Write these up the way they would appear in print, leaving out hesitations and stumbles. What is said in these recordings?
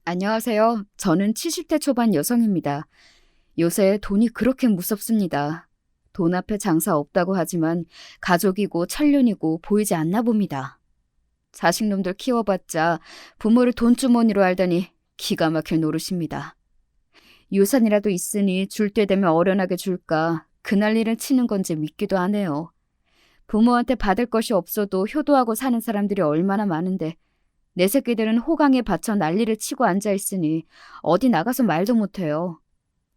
안녕하세요. 저는 70대 초반 여성입니다. 요새 돈이 그렇게 무섭습니다. 돈 앞에 장사 없다고 하지만 가족이고 천륜이고 보이지 않나 봅니다. 자식놈들 키워봤자 부모를 돈주머니로 알다니 기가 막힐 노릇입니다. 유산이라도 있으니 줄 때 되면 어련하게 줄까 그 난리를 치는 건지 믿기도 하네요. 부모한테 받을 것이 없어도 효도하고 사는 사람들이 얼마나 많은데 내 새끼들은 호강에 받쳐 난리를 치고 앉아있으니 어디 나가서 말도 못해요.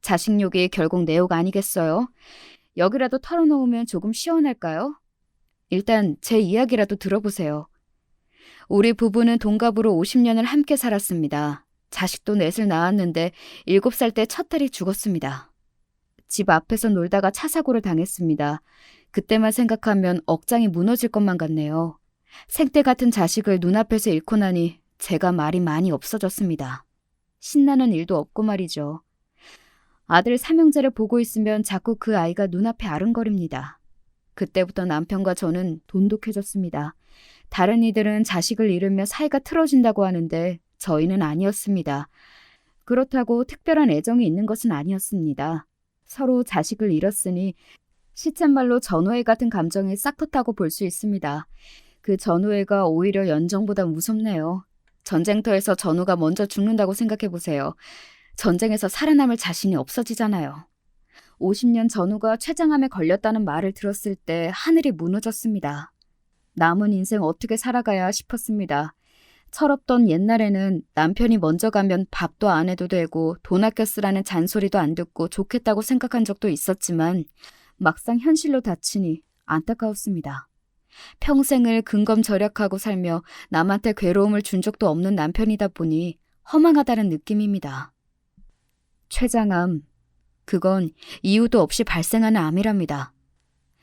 자식욕이 결국 내 욕 아니겠어요? 여기라도 털어놓으면 조금 시원할까요? 일단 제 이야기라도 들어보세요. 우리 부부는 동갑으로 50년을 함께 살았습니다. 자식도 넷을 낳았는데 7살 때 첫 딸이 죽었습니다. 집 앞에서 놀다가 차 사고를 당했습니다. 그때만 생각하면 억장이 무너질 것만 같네요. 생때 같은 자식을 눈앞에서 잃고 나니 제가 말이 많이 없어졌습니다. 신나는 일도 없고 말이죠. 아들 삼형제를 보고 있으면 자꾸 그 아이가 눈앞에 아른거립니다. 그때부터 남편과 저는 돈독해졌습니다. 다른 이들은 자식을 잃으며 사이가 틀어진다고 하는데 저희는 아니었습니다. 그렇다고 특별한 애정이 있는 것은 아니었습니다. 서로 자식을 잃었으니 시쳇말로 전우애 같은 감정이 싹 텄다고 볼 수 있습니다. 그 전우애가 오히려 연정보다 무섭네요. 전쟁터에서 전우가 먼저 죽는다고 생각해보세요. 전쟁에서 살아남을 자신이 없어지잖아요. 50년 전우가 췌장암에 걸렸다는 말을 들었을 때 하늘이 무너졌습니다. 남은 인생 어떻게 살아가야 싶었습니다. 철없던 옛날에는 남편이 먼저 가면 밥도 안 해도 되고 돈 아껴 쓰라는 잔소리도 안 듣고 좋겠다고 생각한 적도 있었지만 막상 현실로 닥치니 안타까웠습니다. 평생을 근검절약하고 살며 남한테 괴로움을 준 적도 없는 남편이다 보니 허망하다는 느낌입니다. 췌장암, 그건 이유도 없이 발생하는 암이랍니다.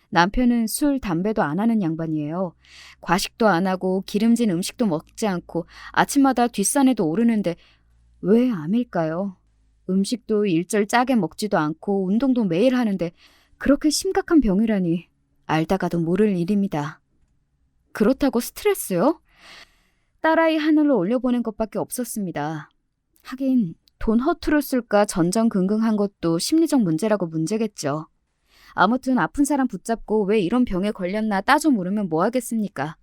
남편은 술, 담배도 안 하는 양반이에요. 과식도 안 하고 기름진 음식도 먹지 않고 아침마다 뒷산에도 오르는데 왜 암일까요? 음식도 일절 짜게 먹지도 않고 운동도 매일 하는데 그렇게 심각한 병이라니 알다가도 모를 일입니다. 그렇다고 스트레스요? 딸아이 하늘로 올려보낸 것밖에 없었습니다. 하긴 돈 허투루 쓸까 전전긍긍한 것도 심리적 문제라고 문제겠죠. 아무튼 아픈 사람 붙잡고 왜 이런 병에 걸렸나 따져 물으면 뭐 하겠습니까?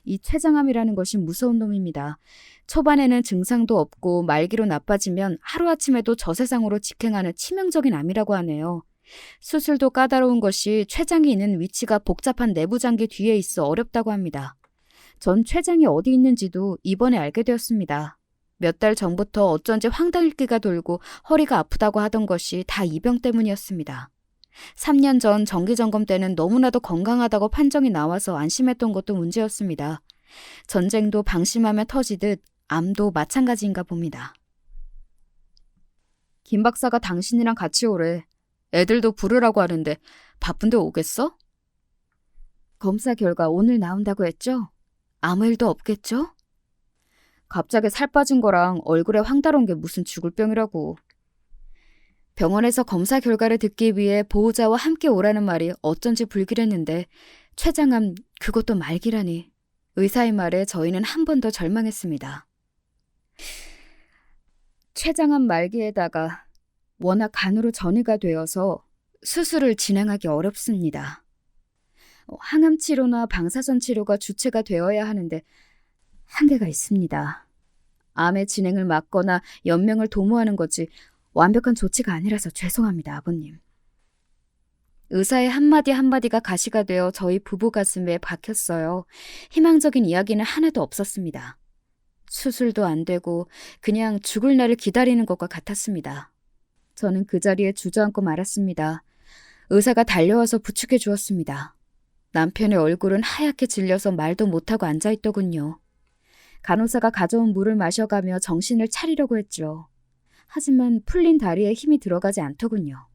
이 췌장암이라는 것이 무서운 놈입니다. 초반에는 증상도 없고 말기로 나빠지면 하루아침에도 저 세상으로 직행하는 치명적인 암이라고 하네요. 수술도 까다로운 것이 췌장이 있는 위치가 복잡한 내부장기 뒤에 있어 어렵다고 합니다. 전 췌장이 어디 있는지도 이번에 알게 되었습니다. 몇 달 전부터 어쩐지 황당일기가 돌고 허리가 아프다고 하던 것이 다 이 병 때문이었습니다. 3년 전 정기점검 때는 너무나도 건강하다고 판정이 나와서 안심했던 것도 문제였습니다. 전쟁도 방심하며 터지듯 암도 마찬가지인가 봅니다. 김 박사가 당신이랑 같이 오래. 애들도 부르라고 하는데 바쁜데 오겠어? 검사 결과 오늘 나온다고 했죠? 아무 일도 없겠죠? 갑자기 살 빠진 거랑 얼굴에 황달온 게 무슨 죽을 병이라고. 병원에서 검사 결과를 듣기 위해 보호자와 함께 오라는 말이 어쩐지 불길했는데 췌장암 그것도 말기라니. 의사의 말에 저희는 한 번 더 절망했습니다. 췌장암 말기에다가 워낙 간으로 전이가 되어서 수술을 진행하기 어렵습니다. 항암 치료나 방사선 치료가 주체가 되어야 하는데 한계가 있습니다. 암의 진행을 막거나 연명을 도모하는 거지 완벽한 조치가 아니라서 죄송합니다, 아버님. 의사의 한마디 한마디가 가시가 되어 저희 부부 가슴에 박혔어요. 희망적인 이야기는 하나도 없었습니다. 수술도 안 되고 그냥 죽을 날을 기다리는 것과 같았습니다. 저는 그 자리에 주저앉고 말았습니다. 의사가 달려와서 부축해 주었습니다. 남편의 얼굴은 하얗게 질려서 말도 못하고 앉아있더군요. 간호사가 가져온 물을 마셔가며 정신을 차리려고 했죠. 하지만 풀린 다리에 힘이 들어가지 않더군요.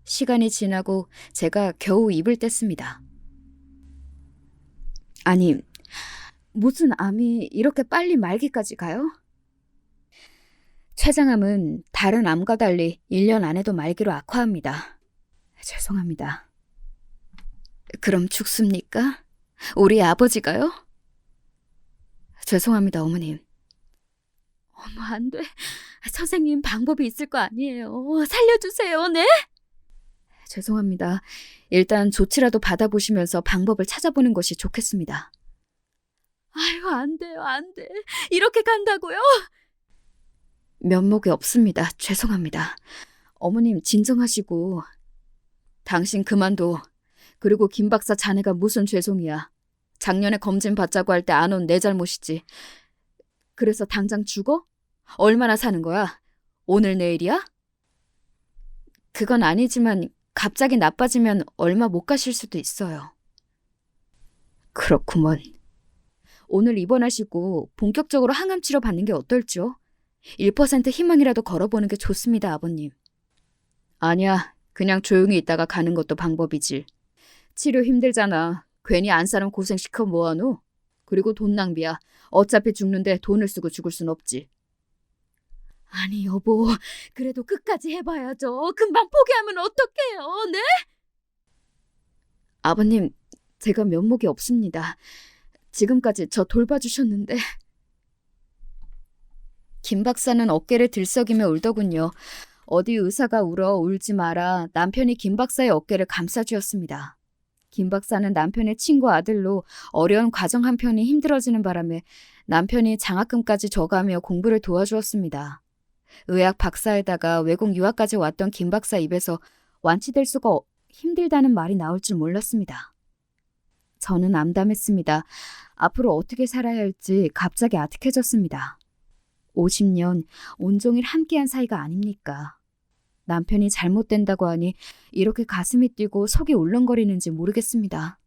시간이 지나고 제가 겨우 입을 뗐습니다. 아니, 무슨 암이 이렇게 빨리 말기까지 가요? 췌장암은 다른 암과 달리 1년 안에도 말기로 악화합니다. 죄송합니다. 그럼 죽습니까? 우리 아버지가요? 죄송합니다, 어머님. 어머, 안 돼. 선생님, 방법이 있을 거 아니에요. 살려주세요, 네? 죄송합니다. 일단 조치라도 받아보시면서 방법을 찾아보는 것이 좋겠습니다. 아유, 안 돼요, 안 돼. 이렇게 간다고요? 면목이 없습니다. 죄송합니다. 어머님, 진정하시고. 당신 그만둬. 그리고 김 박사 자네가 무슨 죄송이야. 작년에 검진 받자고 할 때 안 온 내 잘못이지. 그래서 당장 죽어? 얼마나 사는 거야? 오늘 내일이야? 그건 아니지만 갑자기 나빠지면 얼마 못 가실 수도 있어요. 그렇구먼. 오늘 입원하시고 본격적으로 항암 치료 받는 게 어떨지요? 1% 희망이라도 걸어보는 게 좋습니다, 아버님. 아니야, 그냥 조용히 있다가 가는 것도 방법이지. 치료 힘들잖아. 괜히 안 사람 고생시켜 뭐하노? 그리고 돈 낭비야. 어차피 죽는데 돈을 쓰고 죽을 순 없지. 아니 여보, 그래도 끝까지 해봐야죠. 금방 포기하면 어떡해요, 네? 아버님, 제가 면목이 없습니다. 지금까지 저 돌봐주셨는데. 김 박사는 어깨를 들썩이며 울더군요. 어디 의사가 울어 울지 마라 남편이 김 박사의 어깨를 감싸주었습니다. 김 박사는 남편의 친구 아들로 어려운 과정 한편이 힘들어지는 바람에 남편이 장학금까지 줘가며 공부를 도와주었습니다. 의학 박사에다가 외국 유학까지 왔던 김 박사 입에서 완치될 수가 힘들다는 말이 나올 줄 몰랐습니다. 저는 암담했습니다. 앞으로 어떻게 살아야 할지 갑자기 아득해졌습니다. 50년 온종일 함께한 사이가 아닙니까? 남편이 잘못된다고 하니 이렇게 가슴이 뛰고 속이 울렁거리는지 모르겠습니다.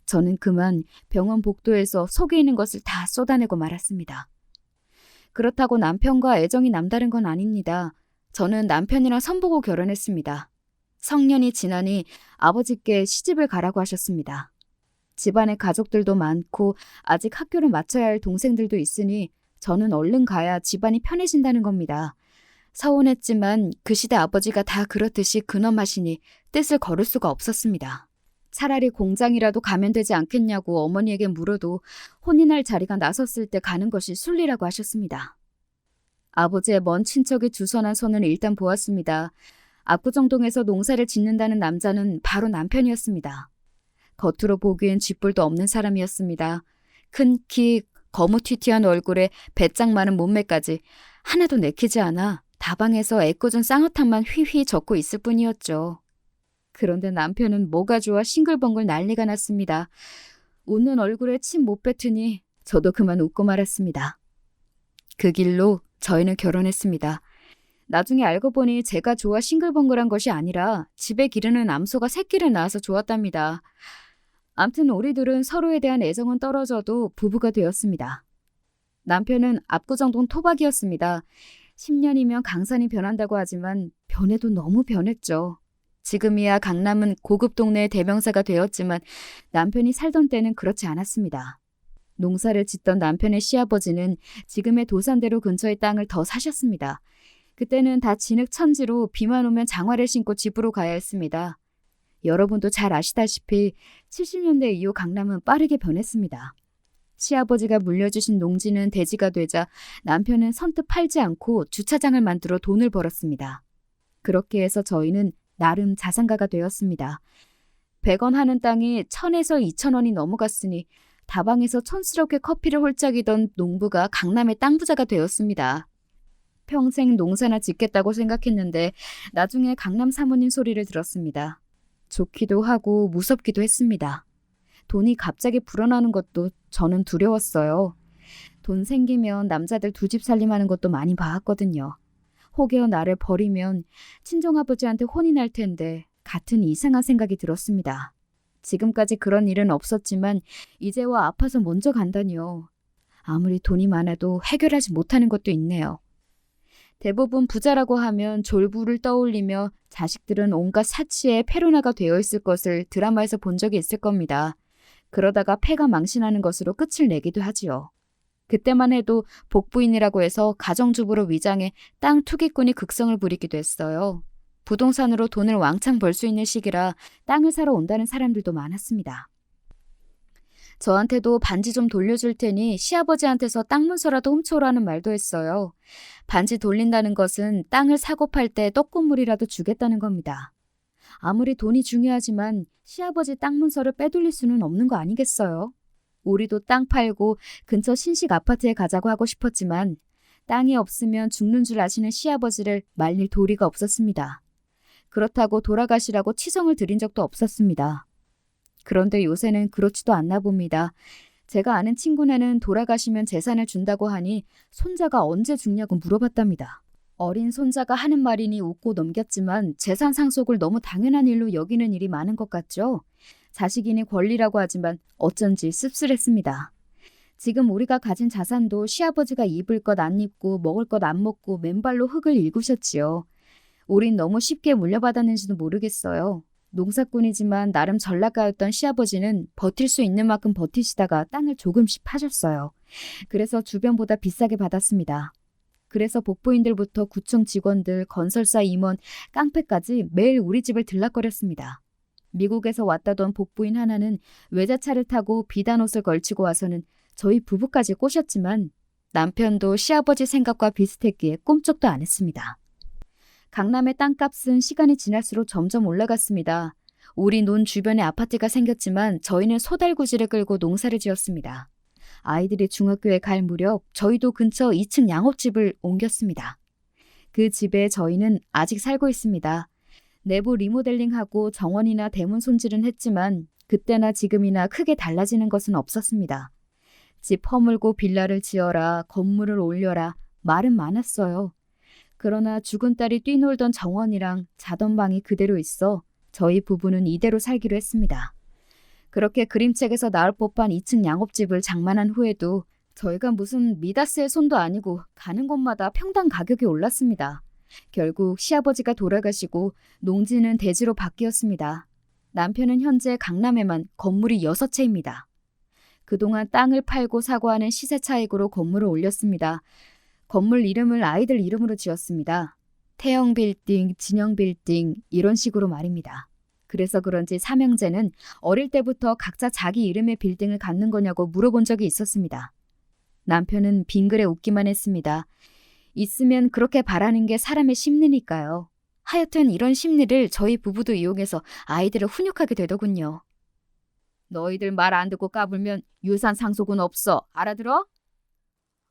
저는 그만 병원 복도에서 속에 있는 것을 다 쏟아내고 말았습니다. 그렇다고 남편과 애정이 남다른 건 아닙니다. 저는 남편이랑 선보고 결혼했습니다. 성년이 지나니 아버지께 시집을 가라고 하셨습니다. 집안에 가족들도 많고 아직 학교를 마쳐야 할 동생들도 있으니 저는 얼른 가야 집안이 편해진다는 겁니다. 서운했지만 그 시대 아버지가 다 그렇듯이 근엄하시니 뜻을 거를 수가 없었습니다. 차라리 공장이라도 가면 되지 않겠냐고 어머니에게 물어도 혼인할 자리가 나섰을 때 가는 것이 순리라고 하셨습니다. 아버지의 먼 친척이 주선한 손을 일단 보았습니다. 압구정동에서 농사를 짓는다는 남자는 바로 남편이었습니다. 겉으로 보기엔 쥐뿔도 없는 사람이었습니다. 큰 키, 거무튀튀한 얼굴에 배짱 많은 몸매까지 하나도 내키지 않아 다방에서 애꿎은 쌍어탕만 휘휘 젓고 있을 뿐이었죠. 그런데 남편은 뭐가 좋아 싱글벙글 난리가 났습니다. 웃는 얼굴에 침 못 뱉으니 저도 그만 웃고 말았습니다. 그 길로 저희는 결혼했습니다. 나중에 알고 보니 제가 좋아 싱글벙글한 것이 아니라 집에 기르는 암소가 새끼를 낳아서 좋았답니다. 암튼 우리들은 서로에 대한 애정은 떨어져도 부부가 되었습니다. 남편은 압구정동 토박이었습니다. 10년이면 강산이 변한다고 하지만 변해도 너무 변했죠. 지금이야 강남은 고급 동네의 대명사가 되었지만 남편이 살던 때는 그렇지 않았습니다. 농사를 짓던 남편의 시아버지는 지금의 도산대로 근처의 땅을 더 사셨습니다. 그때는 다 진흙천지로 비만 오면 장화를 신고 집으로 가야 했습니다. 여러분도 잘 아시다시피 70년대 이후 강남은 빠르게 변했습니다. 시아버지가 물려주신 농지는 대지가 되자 남편은 선뜻 팔지 않고 주차장을 만들어 돈을 벌었습니다. 그렇게 해서 저희는 나름 자산가가 되었습니다. 100원 하는 땅이 1000에서 2000원이 넘어갔으니 다방에서 촌스럽게 커피를 홀짝이던 농부가 강남의 땅 부자가 되었습니다. 평생 농사나 짓겠다고 생각했는데 나중에 강남 사모님 소리를 들었습니다. 좋기도 하고 무섭기도 했습니다. 돈이 갑자기 불어나는 것도 저는 두려웠어요. 돈 생기면 남자들 두 집 살림하는 것도 많이 봐왔거든요. 혹여 나를 버리면 친정아버지한테 혼이 날 텐데 같은 이상한 생각이 들었습니다. 지금까지 그런 일은 없었지만 이제와 아파서 먼저 간다니요. 아무리 돈이 많아도 해결하지 못하는 것도 있네요. 대부분 부자라고 하면 졸부를 떠올리며 자식들은 온갖 사치에 페루나가 되어 있을 것을 드라마에서 본 적이 있을 겁니다. 그러다가 폐가 망신하는 것으로 끝을 내기도 하지요. 그때만 해도 복부인이라고 해서 가정주부로 위장해 땅 투기꾼이 극성을 부리기도 했어요. 부동산으로 돈을 왕창 벌 수 있는 시기라 땅을 사러 온다는 사람들도 많았습니다. 저한테도 반지 좀 돌려줄 테니 시아버지한테서 땅 문서라도 훔쳐오라는 말도 했어요. 반지 돌린다는 것은 땅을 사고 팔 때 떡고물이라도 주겠다는 겁니다. 아무리 돈이 중요하지만 시아버지 땅 문서를 빼돌릴 수는 없는 거 아니겠어요? 우리도 땅 팔고 근처 신식 아파트에 가자고 하고 싶었지만 땅이 없으면 죽는 줄 아시는 시아버지를 말릴 도리가 없었습니다. 그렇다고 돌아가시라고 치성을 드린 적도 없었습니다. 그런데 요새는 그렇지도 않나 봅니다. 제가 아는 친구네는 돌아가시면 재산을 준다고 하니 손자가 언제 죽냐고 물어봤답니다. 어린 손자가 하는 말이니 웃고 넘겼지만 재산 상속을 너무 당연한 일로 여기는 일이 많은 것 같죠? 자식이니 권리라고 하지만 어쩐지 씁쓸했습니다. 지금 우리가 가진 자산도 시아버지가 입을 것 안 입고 먹을 것 안 먹고 맨발로 흙을 일구셨지요. 우린 너무 쉽게 물려받았는지도 모르겠어요. 농사꾼이지만 나름 전락가였던 시아버지는 버틸 수 있는 만큼 버티시다가 땅을 조금씩 파셨어요. 그래서 주변보다 비싸게 받았습니다. 그래서 복부인들부터 구청 직원들, 건설사 임원, 깡패까지 매일 우리 집을 들락거렸습니다. 미국에서 왔다던 복부인 하나는 외제차를 타고 비단 옷을 걸치고 와서는 저희 부부까지 꼬셨지만 남편도 시아버지 생각과 비슷했기에 꼼짝도 안 했습니다. 강남의 땅값은 시간이 지날수록 점점 올라갔습니다. 우리 논 주변에 아파트가 생겼지만 저희는 소달구지를 끌고 농사를 지었습니다. 아이들이 중학교에 갈 무렵 저희도 근처 2층 양업집을 옮겼습니다. 그 집에 저희는 아직 살고 있습니다. 내부 리모델링하고 정원이나 대문 손질은 했지만 그때나 지금이나 크게 달라지는 것은 없었습니다. 집 허물고 빌라를 지어라, 건물을 올려라 말은 많았어요. 그러나 죽은 딸이 뛰놀던 정원이랑 자던 방이 그대로 있어 저희 부부는 이대로 살기로 했습니다. 그렇게 그림책에서 나올 법한 2층 양업집을 장만한 후에도 저희가 무슨 미다스의 손도 아니고 가는 곳마다 평당 가격이 올랐습니다. 결국 시아버지가 돌아가시고 농지는 대지로 바뀌었습니다. 남편은 현재 강남에만 건물이 6채입니다. 그동안 땅을 팔고 사고 하는 시세 차익으로 건물을 올렸습니다. 건물 이름을 아이들 이름으로 지었습니다. 태영 빌딩, 진영 빌딩 이런 식으로 말입니다. 그래서 그런지 삼형제는 어릴 때부터 각자 자기 이름의 빌딩을 갖는 거냐고 물어본 적이 있었습니다. 남편은 빙그레 웃기만 했습니다. 있으면 그렇게 바라는 게 사람의 심리니까요. 하여튼 이런 심리를 저희 부부도 이용해서 아이들을 훈육하게 되더군요. 너희들 말 안 듣고 까불면 유산 상속은 없어. 알아들어?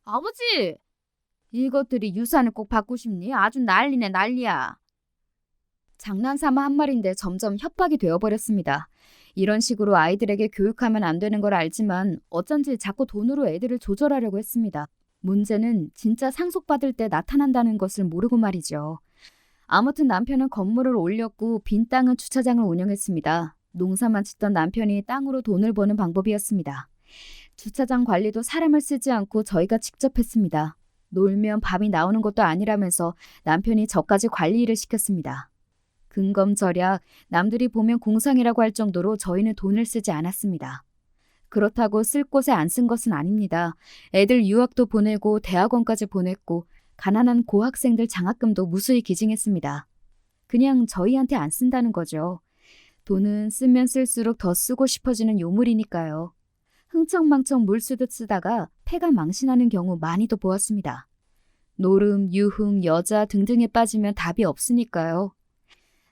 아버지! 이것들이 유산을 꼭 받고 싶니? 아주 난리네 난리야. 장난삼아 한 말인데 점점 협박이 되어버렸습니다. 이런 식으로 아이들에게 교육하면 안 되는 걸 알지만 어쩐지 자꾸 돈으로 애들을 조절하려고 했습니다. 문제는 진짜 상속받을 때 나타난다는 것을 모르고 말이죠. 아무튼 남편은 건물을 올렸고 빈 땅은 주차장을 운영했습니다. 농사만 짓던 남편이 땅으로 돈을 버는 방법이었습니다. 주차장 관리도 사람을 쓰지 않고 저희가 직접 했습니다. 놀면 밥이 나오는 것도 아니라면서 남편이 저까지 관리 일을 시켰습니다. 근검절약, 남들이 보면 공상이라고 할 정도로 저희는 돈을 쓰지 않았습니다. 그렇다고 쓸 곳에 안 쓴 것은 아닙니다. 애들 유학도 보내고 대학원까지 보냈고 가난한 고학생들 장학금도 무수히 기증했습니다. 그냥 저희한테 안 쓴다는 거죠. 돈은 쓰면 쓸수록 더 쓰고 싶어지는 요물이니까요. 흥청망청 물 쓰듯 쓰다가 폐가 망신하는 경우 많이도 보았습니다. 노름, 유흥, 여자 등등에 빠지면 답이 없으니까요.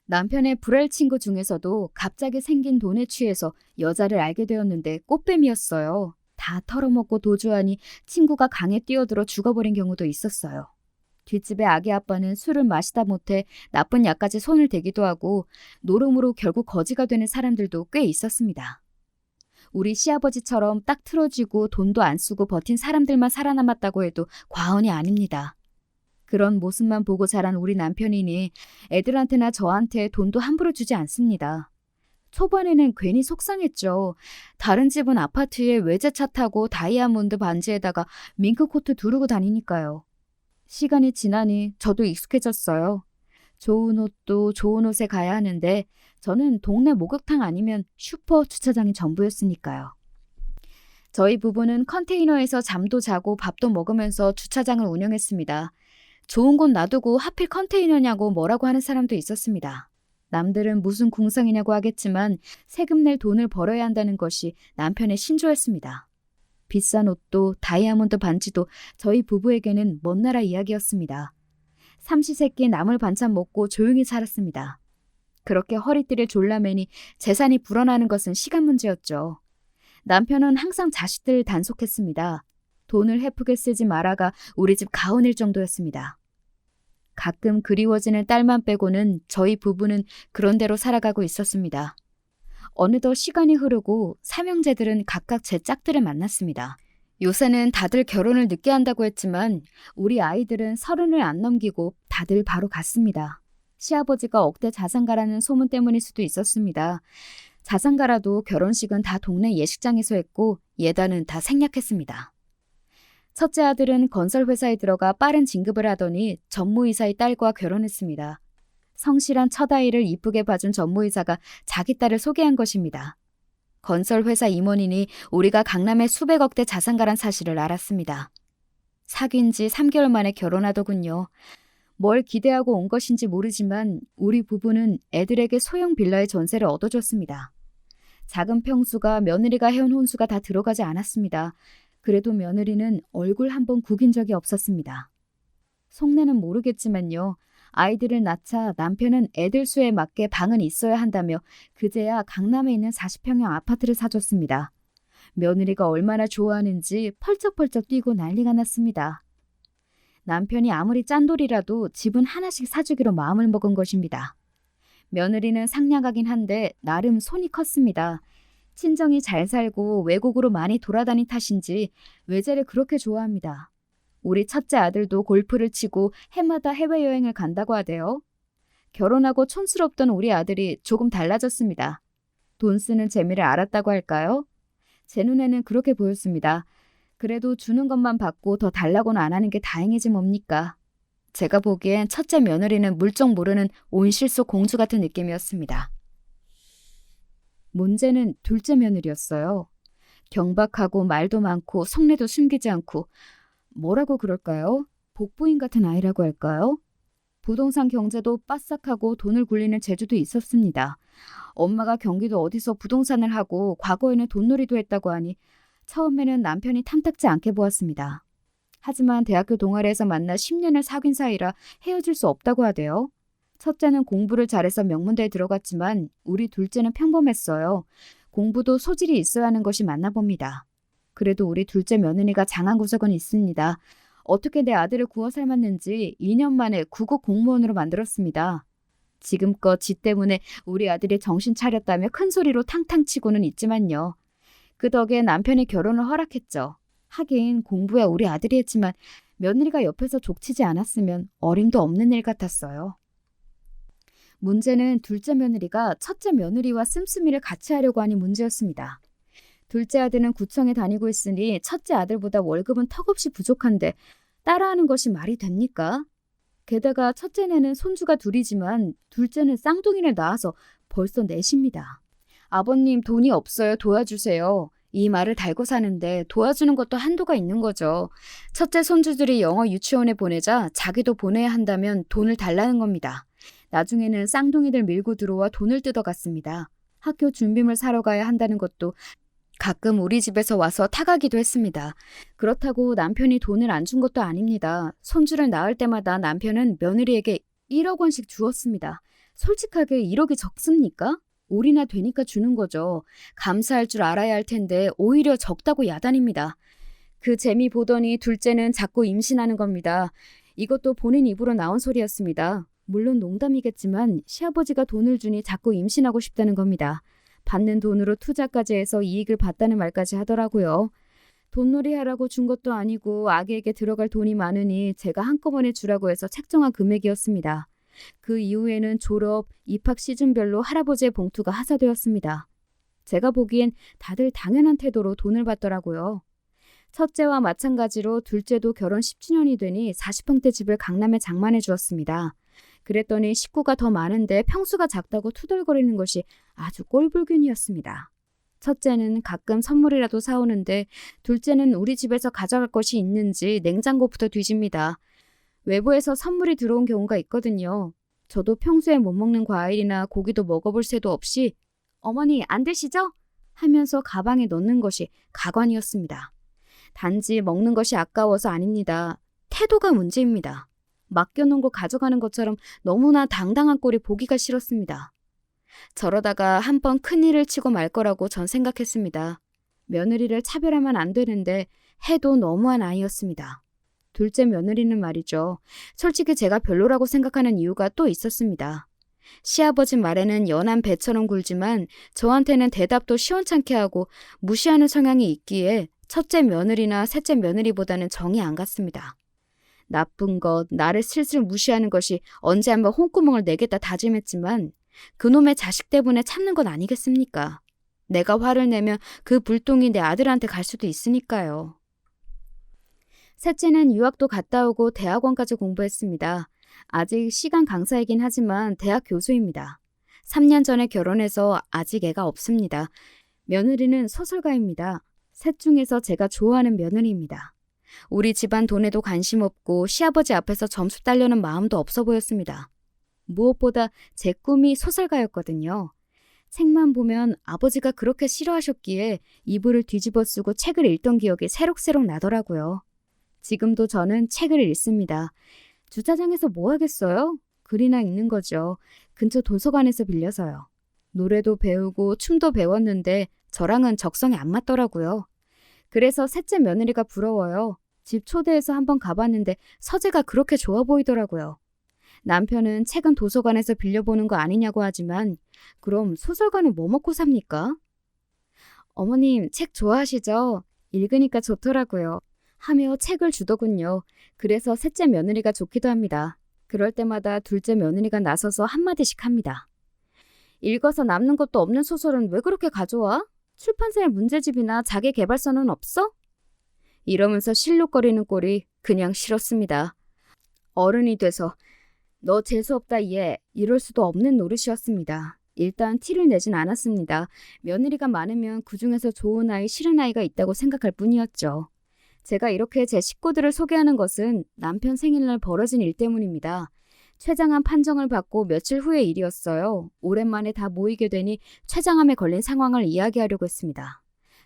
남편의 불알 친구 중에서도 갑자기 생긴 돈에 취해서 여자를 알게 되었는데 꽃뱀이었어요. 다 털어먹고 도주하니 친구가 강에 뛰어들어 죽어버린 경우도 있었어요. 뒷집의 아기 아빠는 술을 마시다 못해 나쁜 약까지 손을 대기도 하고 노름으로 결국 거지가 되는 사람들도 꽤 있었습니다. 우리 시아버지처럼 딱 틀어지고 돈도 안 쓰고 버틴 사람들만 살아남았다고 해도 과언이 아닙니다. 그런 모습만 보고 자란 우리 남편이니 애들한테나 저한테 돈도 함부로 주지 않습니다. 초반에는 괜히 속상했죠. 다른 집은 아파트에 외제차 타고 다이아몬드 반지에다가 밍크코트 두르고 다니니까요. 시간이 지나니 저도 익숙해졌어요. 좋은 옷도 좋은 옷에 가야 하는데 저는 동네 목욕탕 아니면 슈퍼 주차장이 전부였으니까요. 저희 부부는 컨테이너에서 잠도 자고 밥도 먹으면서 주차장을 운영했습니다. 좋은 곳 놔두고 하필 컨테이너냐고 뭐라고 하는 사람도 있었습니다. 남들은 무슨 궁상이냐고 하겠지만 세금 낼 돈을 벌어야 한다는 것이 남편의 신조였습니다. 비싼 옷도 다이아몬드 반지도 저희 부부에게는 먼 나라 이야기였습니다. 삼시세끼 나물 반찬 먹고 조용히 살았습니다. 그렇게 허리띠를 졸라매니 재산이 불어나는 것은 시간 문제였죠. 남편은 항상 자식들을 단속했습니다. 돈을 헤프게 쓰지 마라가 우리 집 가훈일 정도였습니다. 가끔 그리워지는 딸만 빼고는 저희 부부는 그런 대로 살아가고 있었습니다. 어느덧 시간이 흐르고 삼형제들은 각각 제 짝들을 만났습니다. 요새는 다들 결혼을 늦게 한다고 했지만 우리 아이들은 30을 안 넘기고 다들 바로 갔습니다. 시아버지가 억대 자산가라는 소문 때문일 수도 있었습니다. 자산가라도 결혼식은 다 동네 예식장에서 했고 예단은 다 생략했습니다. 첫째 아들은 건설회사에 들어가 빠른 진급을 하더니 전무이사의 딸과 결혼했습니다. 성실한 첫아이를 이쁘게 봐준 전무이사가 자기 딸을 소개한 것입니다. 건설회사 임원이니 우리가 강남의 수백억대 자산가란 사실을 알았습니다. 사귄 지 3개월 만에 결혼하더군요. 뭘 기대하고 온 것인지 모르지만 우리 부부는 애들에게 소형 빌라의 전세를 얻어줬습니다. 작은 평수가 며느리가 해온 혼수가 다 들어가지 않았습니다. 그래도 며느리는 얼굴 한 번 구긴 적이 없었습니다. 속내는 모르겠지만요. 아이들을 낳자 남편은 애들 수에 맞게 방은 있어야 한다며 그제야 강남에 있는 40평형 아파트를 사줬습니다. 며느리가 얼마나 좋아하는지 펄쩍펄쩍 뛰고 난리가 났습니다. 남편이 아무리 짠돌이라도 집은 하나씩 사주기로 마음을 먹은 것입니다. 며느리는 상냥하긴 한데 나름 손이 컸습니다. 친정이 잘 살고 외국으로 많이 돌아다닌 탓인지 외제를 그렇게 좋아합니다. 우리 첫째 아들도 골프를 치고 해마다 해외여행을 간다고 하대요. 결혼하고 촌스럽던 우리 아들이 조금 달라졌습니다. 돈 쓰는 재미를 알았다고 할까요? 제 눈에는 그렇게 보였습니다. 그래도 주는 것만 받고 더 달라고는 안 하는 게 다행이지 뭡니까? 제가 보기엔 첫째 며느리는 물정 모르는 온실속 공주 같은 느낌이었습니다. 문제는 둘째 며느리였어요. 경박하고 말도 많고 속내도 숨기지 않고 뭐라고 그럴까요? 복부인 같은 아이라고 할까요? 부동산 경제도 빠삭하고 돈을 굴리는 재주도 있었습니다. 엄마가 경기도 어디서 부동산을 하고 과거에는 돈놀이도 했다고 하니 처음에는 남편이 탐탁지 않게 보았습니다. 하지만 대학교 동아리에서 만나 10년을 사귄 사이라 헤어질 수 없다고 하대요. 첫째는 공부를 잘해서 명문대에 들어갔지만 우리 둘째는 평범했어요. 공부도 소질이 있어야 하는 것이 맞나 봅니다. 그래도 우리 둘째 며느리가 장한 구석은 있습니다. 어떻게 내 아들을 구워 삶았는지 2년 만에 국어 공무원으로 만들었습니다. 지금껏 지 때문에 우리 아들이 정신 차렸다며 큰 소리로 탕탕 치고는 있지만요. 그 덕에 남편이 결혼을 허락했죠. 하긴 공부야 우리 아들이 했지만 며느리가 옆에서 족치지 않았으면 어림도 없는 일 같았어요. 문제는 둘째 며느리가 첫째 며느리와 씀씀이를 같이 하려고 하니 문제였습니다. 둘째 아들은 구청에 다니고 있으니 첫째 아들보다 월급은 턱없이 부족한데 따라하는 것이 말이 됩니까? 게다가 첫째는 손주가 둘이지만 둘째는 쌍둥이를 낳아서 벌써 넷입니다. 아버님 돈이 없어요. 도와주세요. 이 말을 달고 사는데 도와주는 것도 한도가 있는 거죠. 첫째 손주들이 영어 유치원에 보내자 자기도 보내야 한다면 돈을 달라는 겁니다. 나중에는 쌍둥이들 밀고 들어와 돈을 뜯어갔습니다. 학교 준비물 사러 가야 한다는 것도 가끔 우리 집에서 와서 타가기도 했습니다. 그렇다고 남편이 돈을 안 준 것도 아닙니다. 손주를 낳을 때마다 남편은 며느리에게 1억 원씩 주었습니다. 솔직하게 1억이 적습니까? 올이나 되니까 주는 거죠. 감사할 줄 알아야 할 텐데 오히려 적다고 야단입니다. 그 재미 보더니 둘째는 자꾸 임신하는 겁니다. 이것도 본인 입으로 나온 소리였습니다. 물론 농담이겠지만 시아버지가 돈을 주니 자꾸 임신하고 싶다는 겁니다. 받는 돈으로 투자까지 해서 이익을 봤다는 말까지 하더라고요. 돈놀이 하라고 준 것도 아니고 아기에게 들어갈 돈이 많으니 제가 한꺼번에 주라고 해서 책정한 금액이었습니다. 그 이후에는 졸업, 입학 시즌별로 할아버지의 봉투가 하사되었습니다. 제가 보기엔 다들 당연한 태도로 돈을 받더라고요. 첫째와 마찬가지로 둘째도 결혼 10주년이 되니 40평대 집을 강남에 장만해 주었습니다. 그랬더니 식구가 더 많은데 평수가 작다고 투덜거리는 것이 아주 꼴불균이었습니다. 첫째는 가끔 선물이라도 사오는데 둘째는 우리 집에서 가져갈 것이 있는지 냉장고부터 뒤집니다. 외부에서 선물이 들어온 경우가 있거든요. 저도 평소에 못 먹는 과일이나 고기도 먹어볼 새도 없이 어머니 안 드시죠? 하면서 가방에 넣는 것이 가관이었습니다. 단지 먹는 것이 아까워서 아닙니다. 태도가 문제입니다. 맡겨놓은 거 가져가는 것처럼 너무나 당당한 꼴이 보기가 싫었습니다. 저러다가 한번 큰일을 치고 말 거라고 전 생각했습니다. 며느리를 차별하면 안 되는데 해도 너무한 아이였습니다. 둘째 며느리는 말이죠. 솔직히 제가 별로라고 생각하는 이유가 또 있었습니다. 시아버지 말에는 연한 배처럼 굴지만 저한테는 대답도 시원찮게 하고 무시하는 성향이 있기에 첫째 며느리나 셋째 며느리보다는 정이 안 갔습니다. 나쁜 것, 나를 슬슬 무시하는 것이 언제 한번 홍구멍을 내겠다 다짐했지만 그놈의 자식 때문에 참는 건 아니겠습니까? 내가 화를 내면 그 불똥이 내 아들한테 갈 수도 있으니까요. 셋째는 유학도 갔다 오고 대학원까지 공부했습니다. 아직 시간 강사이긴 하지만 대학 교수입니다. 3년 전에 결혼해서 아직 애가 없습니다. 며느리는 소설가입니다. 셋 중에서 제가 좋아하는 며느리입니다. 우리 집안 돈에도 관심 없고 시아버지 앞에서 점수 따려는 마음도 없어 보였습니다. 무엇보다 제 꿈이 소설가였거든요. 책만 보면 아버지가 그렇게 싫어하셨기에 이불을 뒤집어 쓰고 책을 읽던 기억이 새록새록 나더라고요. 지금도 저는 책을 읽습니다. 주차장에서 뭐 하겠어요? 글이나 읽는 거죠. 근처 도서관에서 빌려서요. 노래도 배우고 춤도 배웠는데 저랑은 적성이 안 맞더라고요. 그래서 셋째 며느리가 부러워요. 집 초대해서 한번 가봤는데 서재가 그렇게 좋아 보이더라고요. 남편은 책은 도서관에서 빌려보는 거 아니냐고 하지만 그럼 소설가는 뭐 먹고 삽니까? 어머님 책 좋아하시죠? 읽으니까 좋더라고요. 하며 책을 주더군요. 그래서 셋째 며느리가 좋기도 합니다. 그럴 때마다 둘째 며느리가 나서서 한마디씩 합니다. 읽어서 남는 것도 없는 소설은 왜 그렇게 가져와? 출판사에 문제집이나 자기계발서는 없어? 이러면서 실룩거리는 꼴이 그냥 싫었습니다. 어른이 돼서 너 재수없다 얘 이럴 수도 없는 노릇이었습니다. 일단 티를 내진 않았습니다. 며느리가 많으면 그중에서 좋은 아이 싫은 아이가 있다고 생각할 뿐이었죠. 제가 이렇게 제 식구들을 소개하는 것은 남편 생일날 벌어진 일 때문입니다. 췌장암 판정을 받고 며칠 후의 일이었어요. 오랜만에 다 모이게 되니 췌장암에 걸린 상황을 이야기하려고 했습니다.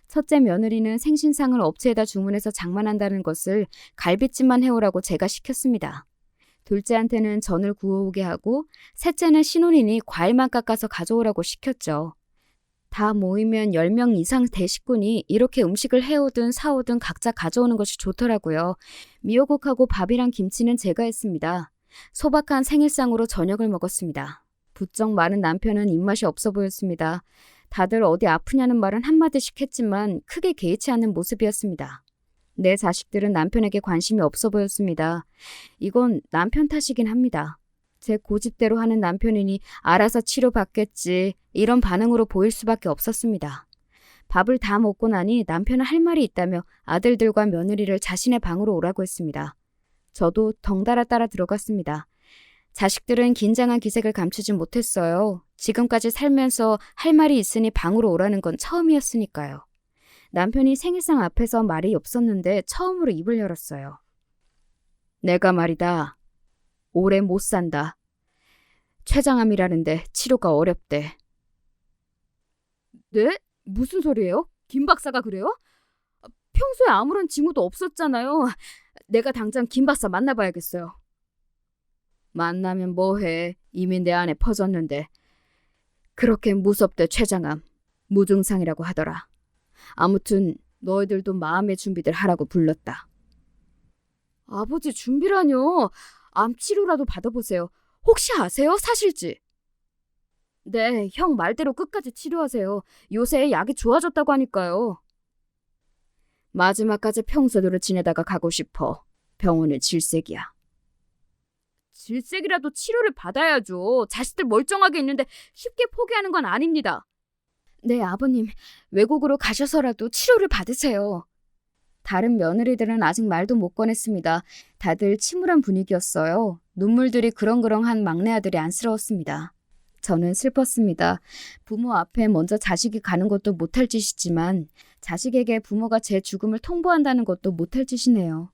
첫째 며느리는 생신상을 업체에다 주문해서 장만한다는 것을 갈비찜만 해오라고 제가 시켰습니다. 둘째한테는 전을 구워오게 하고 셋째는 신혼이니 과일만 깎아서 가져오라고 시켰죠. 다 모이면 10명 이상 대식군이 이렇게 음식을 해오든 사오든 각자 가져오는 것이 좋더라고요. 미역국하고 밥이랑 김치는 제가 했습니다. 소박한 생일상으로 저녁을 먹었습니다. 부쩍 마른 남편은 입맛이 없어 보였습니다. 다들 어디 아프냐는 말은 한마디씩 했지만 크게 개의치 않는 모습이었습니다. 내 자식들은 남편에게 관심이 없어 보였습니다. 이건 남편 탓이긴 합니다. 제 고집대로 하는 남편이니 알아서 치료받겠지 이런 반응으로 보일 수밖에 없었습니다. 밥을 다 먹고 나니 남편은 할 말이 있다며 아들들과 며느리를 자신의 방으로 오라고 했습니다. 저도 덩달아 따라 들어갔습니다. 자식들은 긴장한 기색을 감추지 못했어요. 지금까지 살면서 할 말이 있으니 방으로 오라는 건 처음이었으니까요. 남편이 생일상 앞에서 말이 없었는데 처음으로 입을 열었어요. 내가 말이다. 오래 못 산다. 췌장암이라는데 치료가 어렵대. 네? 무슨 소리예요? 김 박사가 그래요? 평소에 아무런 징후도 없었잖아요. 내가 당장 김 박사 만나봐야겠어요. 만나면 뭐해? 이미 내 안에 퍼졌는데. 그렇게 무섭대 췌장암. 무증상이라고 하더라. 아무튼 너희들도 마음의 준비들 하라고 불렀다. 아버지 준비라뇨. 암 치료라도 받아보세요. 혹시 아세요? 사실지? 네, 형 말대로 끝까지 치료하세요. 요새 약이 좋아졌다고 하니까요. 마지막까지 평소대로 지내다가 가고 싶어. 병원은 질색이야. 질색이라도 치료를 받아야죠. 자식들 멀쩡하게 있는데 쉽게 포기하는 건 아닙니다. 네, 아버님. 외국으로 가셔서라도 치료를 받으세요. 다른 며느리들은 아직 말도 못 꺼냈습니다. 다들 침울한 분위기였어요. 눈물들이 그렁그렁한 막내 아들이 안쓰러웠습니다. 저는 슬펐습니다. 부모 앞에 먼저 자식이 가는 것도 못할 짓이지만 자식에게 부모가 제 죽음을 통보한다는 것도 못할 짓이네요.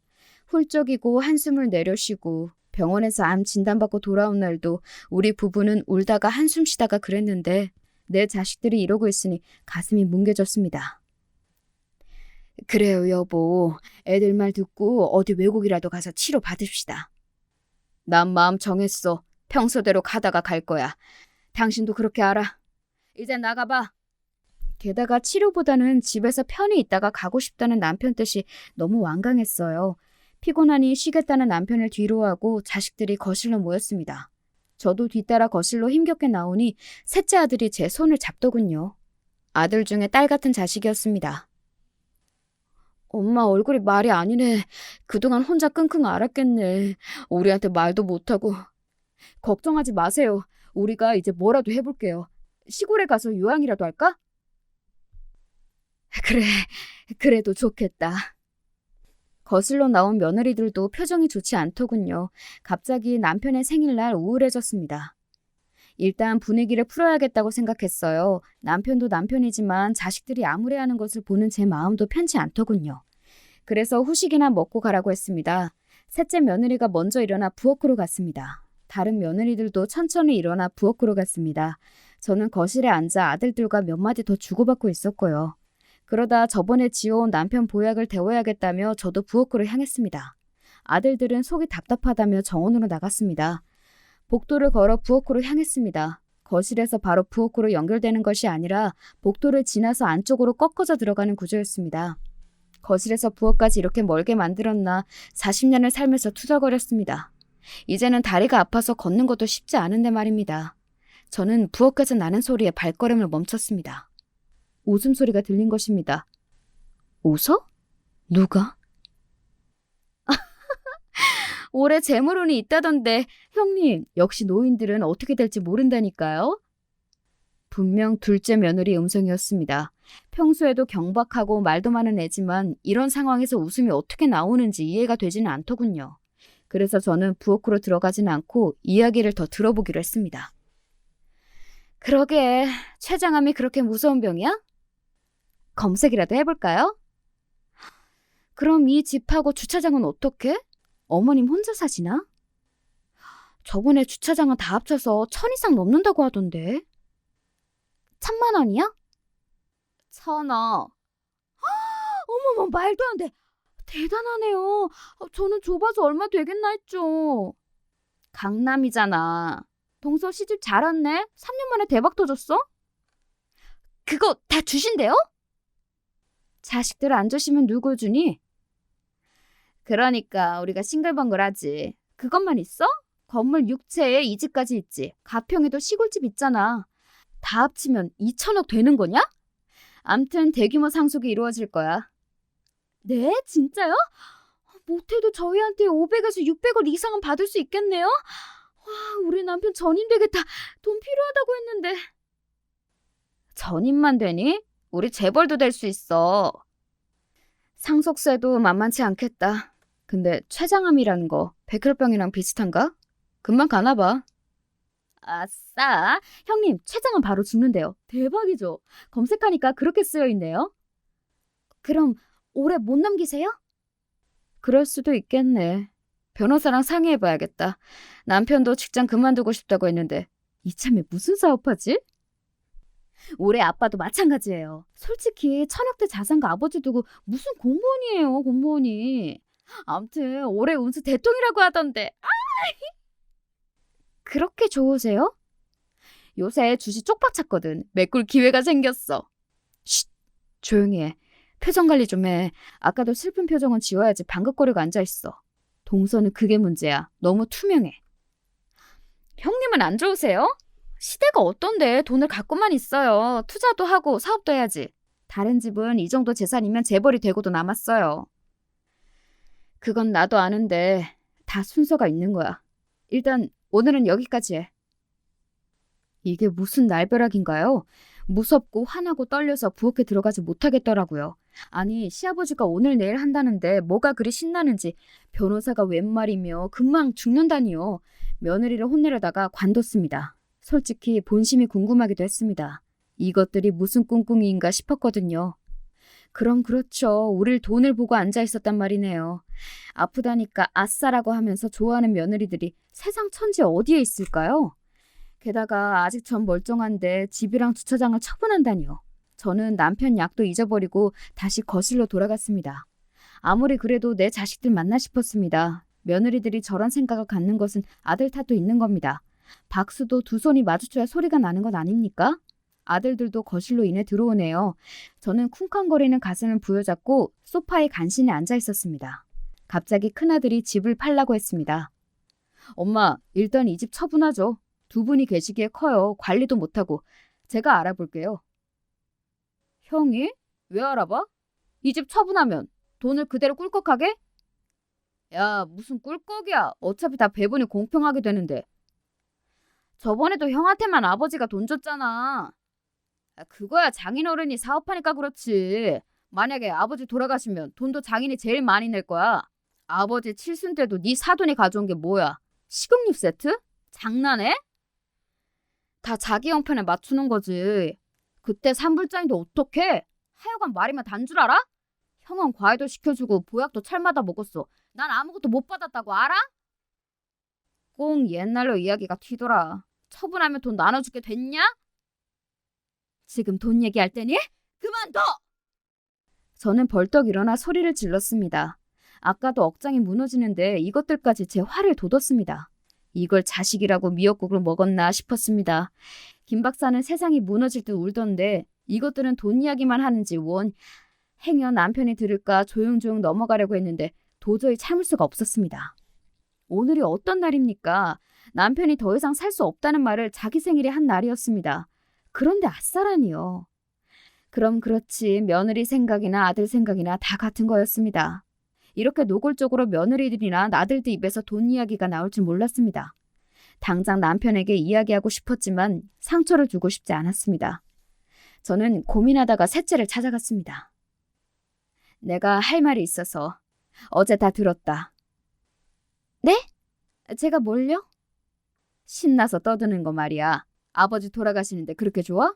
훌쩍이고 한숨을 내려쉬고 병원에서 암 진단받고 돌아온 날도 우리 부부는 울다가 한숨 쉬다가 그랬는데 내 자식들이 이러고 있으니 가슴이 뭉개졌습니다. 그래요, 여보. 애들 말 듣고 어디 외국이라도 가서 치료 받읍시다. 난 마음 정했어. 평소대로 가다가 갈 거야. 당신도 그렇게 알아. 이제 나가봐. 게다가 치료보다는 집에서 편히 있다가 가고 싶다는 남편 뜻이 너무 완강했어요. 피곤하니 쉬겠다는 남편을 뒤로하고 자식들이 거실로 모였습니다. 저도 뒤따라 거실로 힘겹게 나오니 셋째 아들이 제 손을 잡더군요. 아들 중에 딸 같은 자식이었습니다. 엄마 얼굴이 말이 아니네. 그동안 혼자 끙끙 앓았겠네. 우리한테 말도 못하고. 걱정하지 마세요. 우리가 이제 뭐라도 해볼게요. 시골에 가서 요양이라도 할까? 그래, 그래도 좋겠다. 거실로 나온 며느리들도 표정이 좋지 않더군요. 갑자기 남편의 생일날 우울해졌습니다. 일단 분위기를 풀어야겠다고 생각했어요. 남편도 남편이지만 자식들이 암울해하는 것을 보는 제 마음도 편치 않더군요. 그래서 후식이나 먹고 가라고 했습니다. 셋째 며느리가 먼저 일어나 부엌으로 갔습니다. 다른 며느리들도 천천히 일어나 부엌으로 갔습니다. 저는 거실에 앉아 아들들과 몇 마디 더 주고받고 있었고요. 그러다 저번에 지어온 남편 보약을 데워야겠다며 저도 부엌으로 향했습니다. 아들들은 속이 답답하다며 정원으로 나갔습니다. 복도를 걸어 부엌으로 향했습니다. 거실에서 바로 부엌으로 연결되는 것이 아니라 복도를 지나서 안쪽으로 꺾어져 들어가는 구조였습니다. 거실에서 부엌까지 이렇게 멀게 만들었나 40년을 살면서 투덜거렸습니다. 이제는 다리가 아파서 걷는 것도 쉽지 않은데 말입니다. 저는 부엌에서 나는 소리에 발걸음을 멈췄습니다. 웃음소리가 들린 것입니다. 웃어? 누가? 올해 재물운이 있다던데 형님, 역시 노인들은 어떻게 될지 모른다니까요. 분명 둘째 며느리 음성이었습니다. 평소에도 경박하고 말도 많은 애지만 이런 상황에서 웃음이 어떻게 나오는지 이해가 되지는 않더군요. 그래서 저는 부엌으로 들어가지는 않고 이야기를 더 들어보기로 했습니다. 그러게, 췌장암이 그렇게 무서운 병이야? 검색이라도 해볼까요? 그럼 이 집하고 주차장은 어떻게? 어머님 혼자 사시나? 저번에 주차장은 다 합쳐서 1,000 이상 넘는다고 하던데. 1,000만 원이요? 1,000원. 어머머, 말도 안 돼. 대단하네요. 저는 좁아서 얼마 되겠나 했죠. 강남이잖아. 동서 시집 잘 왔네. 3년 만에 대박 터졌어? 그거 다 주신대요? 자식들 안 주시면 누구 주니? 그러니까 우리가 싱글벙글하지. 그것만 있어? 건물 6채에 이 집까지 있지. 가평에도 시골집 있잖아. 다 합치면 2천억 되는 거냐? 암튼 대규모 상속이 이루어질 거야. 네? 진짜요? 못해도 저희한테 500에서 600억 이상은 받을 수 있겠네요? 와, 우리 남편 전임 되겠다. 돈 필요하다고 했는데. 전임만 되니? 우리 재벌도 될 수 있어. 상속세도 만만치 않겠다. 근데 췌장암이라는 거 백혈병이랑 비슷한가? 금방 가나 봐. 아싸! 형님, 췌장암 바로 죽는데요. 대박이죠? 검색하니까 그렇게 쓰여 있네요. 그럼 올해 못 넘기세요? 그럴 수도 있겠네. 변호사랑 상의해봐야겠다. 남편도 직장 그만두고 싶다고 했는데 이참에 무슨 사업하지? 올해 아빠도 마찬가지예요. 솔직히 1,000억대 자산가 아버지 두고 무슨 공무원이에요, 공무원이. 암튼 올해 운수 대통이라고 하던데. 그렇게 좋으세요? 요새 주식 쪽박 찼거든. 메꿀 기회가 생겼어. 쉿! 조용히 해. 표정 관리 좀 해. 아까도 슬픈 표정은 지워야지 방긋거리고 앉아있어. 동서는 그게 문제야. 너무 투명해. 형님은 안 좋으세요? 시대가 어떤데 돈을 갖고만 있어요. 투자도 하고 사업도 해야지. 다른 집은 이 정도 재산이면 재벌이 되고도 남았어요. 그건 나도 아는데 다 순서가 있는 거야. 일단 오늘은 여기까지 해. 이게 무슨 날벼락인가요? 무섭고 화나고 떨려서 부엌에 들어가지 못하겠더라고요. 아니, 시아버지가 오늘 내일 한다는데 뭐가 그리 신나는지. 변호사가 웬 말이며 금방 죽는다니요. 며느리를 혼내려다가 관뒀습니다. 솔직히 본심이 궁금하기도 했습니다. 이것들이 무슨 꿍꿍이인가 싶었거든요. 그럼 그렇죠. 우릴 돈을 보고 앉아 있었단 말이네요. 아프다니까 아싸라고 하면서 좋아하는 며느리들이 세상 천지 어디에 있을까요? 게다가 아직 전 멀쩡한데 집이랑 주차장을 처분한다니요. 저는 남편 약도 잊어버리고 다시 거실로 돌아갔습니다. 아무리 그래도 내 자식들 맞나 싶었습니다. 며느리들이 저런 생각을 갖는 것은 아들 탓도 있는 겁니다. 박수도 두 손이 마주쳐야 소리가 나는 것 아닙니까? 아들들도 거실로 인해 들어오네요. 저는 쿵쾅거리는 가슴을 부여잡고 소파에 간신히 앉아 있었습니다. 갑자기 큰아들이 집을 팔라고 했습니다. 엄마, 일단 이 집 처분하죠. 두 분이 계시기에 커요. 관리도 못하고. 제가 알아볼게요. 형이? 왜 알아봐? 이 집 처분하면 돈을 그대로 꿀꺽하게? 야, 무슨 꿀꺽이야. 어차피 다 배분이 공평하게 되는데. 저번에도 형한테만 아버지가 돈 줬잖아. 그거야 장인어른이 사업하니까 그렇지. 만약에 아버지 돌아가시면 돈도 장인이 제일 많이 낼 거야. 아버지 칠순 때도 네 사돈이 가져온 게 뭐야? 식용유 세트? 장난해? 다 자기 형편에 맞추는 거지. 그때 산불장인데 어떡해? 하여간 말이면 단 줄 알아? 형은 과외도 시켜주고 보약도 철마다 먹었어. 난 아무것도 못 받았다고 알아? 꼭 옛날로 이야기가 튀더라. 처분하면 돈 나눠주게 됐냐? 지금 돈 얘기할 때니? 그만둬! 저는 벌떡 일어나 소리를 질렀습니다. 아까도 억장이 무너지는데 이것들까지 제 화를 돋웠습니다. 이걸 자식이라고 미역국을 먹었나 싶었습니다. 김 박사는 세상이 무너질 듯 울던데 이것들은 돈 이야기만 하는지 원 행여 남편이 들을까 조용조용 넘어가려고 했는데 도저히 참을 수가 없었습니다. 오늘이 어떤 날입니까? 남편이 더 이상 살 수 없다는 말을 자기 생일에 한 날이었습니다. 그런데 아싸라니요. 그럼 그렇지 며느리 생각이나 아들 생각이나 다 같은 거였습니다. 이렇게 노골적으로 며느리들이나 나들들 입에서 돈 이야기가 나올 줄 몰랐습니다. 당장 남편에게 이야기하고 싶었지만 상처를 주고 싶지 않았습니다. 저는 고민하다가 셋째를 찾아갔습니다. 내가 할 말이 있어서 어제 다 들었다. 네? 제가 뭘요? 신나서 떠드는 거 말이야. 아버지 돌아가시는데 그렇게 좋아?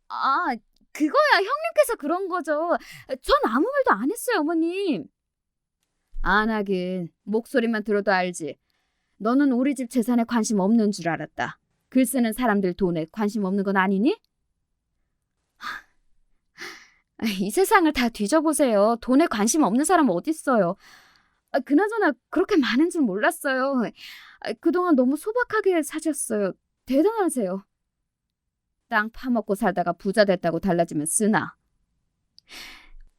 아, 그거야 형님께서 그런 거죠. 전 아무 말도 안 했어요, 어머님. 안 하긴 목소리만 들어도 알지. 너는 우리 집 재산에 관심 없는 줄 알았다. 글 쓰는 사람들 돈에 관심 없는 건 아니니? 이 세상을 다 뒤져보세요. 돈에 관심 없는 사람 어딨어요. 그나저나 그렇게 많은 줄 몰랐어요. 그동안 너무 소박하게 사셨어요. 대단하세요. 땅 파먹고 살다가 부자 됐다고 달라지면 쓰나.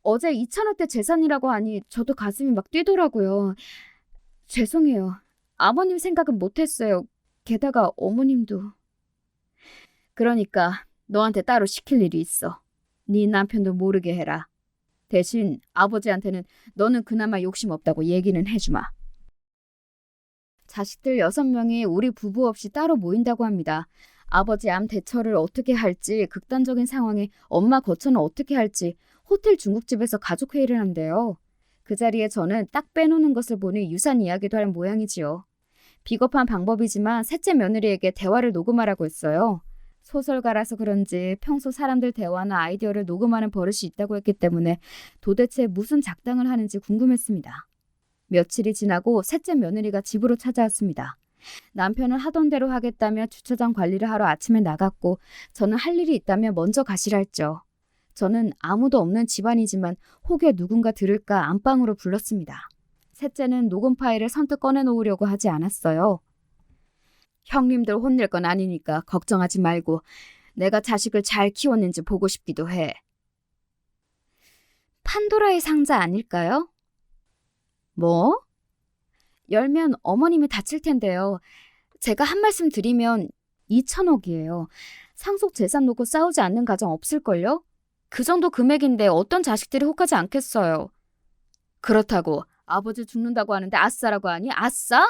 어제 2,000원대 재산이라고 하니 저도 가슴이 막 뛰더라고요. 죄송해요. 아버님 생각은 못했어요. 게다가 어머님도. 그러니까 너한테 따로 시킬 일이 있어. 네 남편도 모르게 해라. 대신 아버지한테는 너는 그나마 욕심 없다고 얘기는 해주마. 자식들 6명이 우리 부부 없이 따로 모인다고 합니다. 아버지 암 대처를 어떻게 할지, 극단적인 상황에 엄마 거처는 어떻게 할지 호텔 중국집에서 가족회의를 한대요. 그 자리에 저는 딱 빼놓는 것을 보니 유산 이야기도 할 모양이지요. 비겁한 방법이지만 셋째 며느리에게 대화를 녹음하라고 했어요. 소설가라서 그런지 평소 사람들 대화나 아이디어를 녹음하는 버릇이 있다고 했기 때문에 도대체 무슨 작당을 하는지 궁금했습니다. 며칠이 지나고 셋째 며느리가 집으로 찾아왔습니다. 남편은 하던 대로 하겠다며 주차장 관리를 하러 아침에 나갔고 저는 할 일이 있다며 먼저 가시라 했죠. 저는 아무도 없는 집안이지만 혹여 누군가 들을까 안방으로 불렀습니다. 셋째는 녹음 파일을 선뜻 꺼내놓으려고 하지 않았어요. 형님들 혼낼 건 아니니까 걱정하지 말고 내가 자식을 잘 키웠는지 보고 싶기도 해. 판도라의 상자 아닐까요? 뭐? 열면 어머님이 다칠 텐데요. 제가 한 말씀 드리면 2,000억이에요. 상속 재산 놓고 싸우지 않는 가정 없을걸요? 그 정도 금액인데 어떤 자식들이 혹하지 않겠어요. 그렇다고 아버지 죽는다고 하는데 아싸라고 하니? 아싸?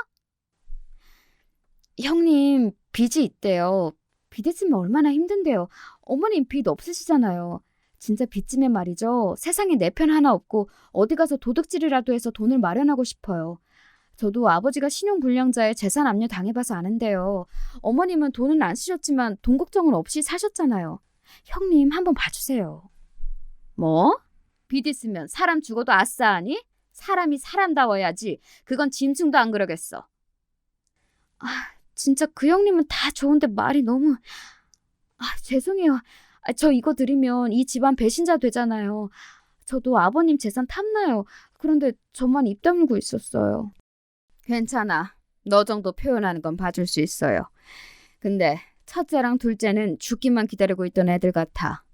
형님 빚이 있대요. 빚 있으면 얼마나 힘든데요. 어머님 빚 없으시잖아요. 진짜 빚지면 말이죠. 세상에 내 편 하나 없고 어디 가서 도둑질이라도 해서 돈을 마련하고 싶어요. 저도 아버지가 신용불량자의 재산 압류 당해봐서 아는데요. 어머님은 돈은 안 쓰셨지만 돈 걱정은 없이 사셨잖아요. 형님 한번 봐주세요. 뭐? 빚 있으면 사람 죽어도 아싸하니? 사람이 사람다워야지. 그건 짐승도 안 그러겠어. 아, 진짜 그 형님은 다 좋은데 말이 너무... 죄송해요. 저 이거 드리면 이 집안 배신자 되잖아요. 저도 아버님 재산 탐나요. 그런데 저만 입 다물고 있었어요. 괜찮아. 너 정도 표현하는 건 봐줄 수 있어요. 근데 첫째랑 둘째는 죽기만 기다리고 있던 애들 같아.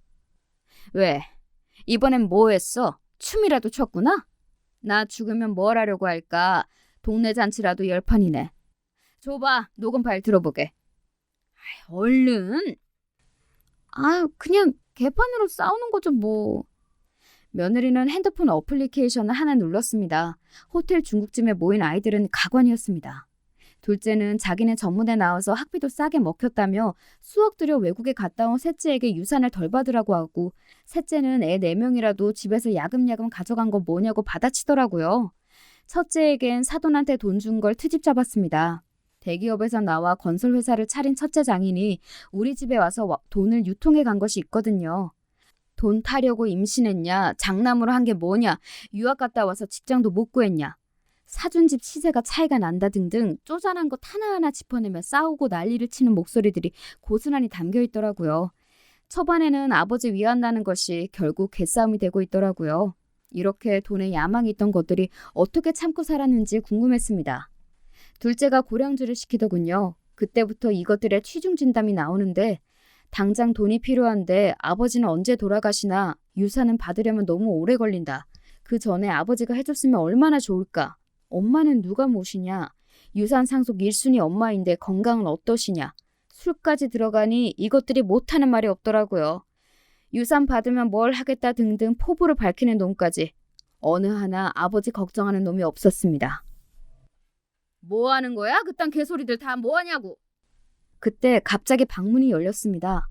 왜? 이번엔 뭐 했어? 춤이라도 췄구나? 나 죽으면 뭘 하려고 할까? 동네 잔치라도 열판이네. 줘봐. 녹음 파일 들어보게. 얼른. 그냥 개판으로 싸우는 거죠 뭐. 며느리는 핸드폰 어플리케이션을 하나 눌렀습니다. 호텔 중국집에 모인 아이들은 가관이었습니다. 둘째는 자기네 전문에 나와서 학비도 싸게 먹혔다며 수억 들여 외국에 갔다 온 셋째에게 유산을 덜 받으라고 하고, 셋째는 애 4명이라도 집에서 야금야금 가져간 거 뭐냐고 받아치더라고요. 첫째에겐 사돈한테 돈 준 걸 트집 잡았습니다. 대기업에서 나와 건설회사를 차린 첫째 장인이 우리 집에 와서 돈을 유통해 간 것이 있거든요. 돈 타려고 임신했냐, 장남으로 한 게 뭐냐, 유학 갔다 와서 직장도 못 구했냐, 사준 집 시세가 차이가 난다 등등 쪼잔한 것 하나하나 짚어내며 싸우고 난리를 치는 목소리들이 고스란히 담겨 있더라고요. 초반에는 아버지 위한다는 것이 결국 개싸움이 되고 있더라고요. 이렇게 돈에 야망이 있던 것들이 어떻게 참고 살았는지 궁금했습니다. 둘째가 고량주를 시키더군요. 그때부터 이것들의 취중 진담이 나오는데, 당장 돈이 필요한데 아버지는 언제 돌아가시나, 유산은 받으려면 너무 오래 걸린다. 그 전에 아버지가 해줬으면 얼마나 좋을까. 엄마는 누가 모시냐. 유산 상속 1순위 엄마인데 건강은 어떠시냐. 술까지 들어가니 이것들이 못하는 말이 없더라고요. 유산 받으면 뭘 하겠다 등등 포부를 밝히는 놈까지. 어느 하나 아버지 걱정하는 놈이 없었습니다. 뭐 하는 거야? 그딴 개소리들 다 뭐 하냐고. 그때 갑자기 방문이 열렸습니다.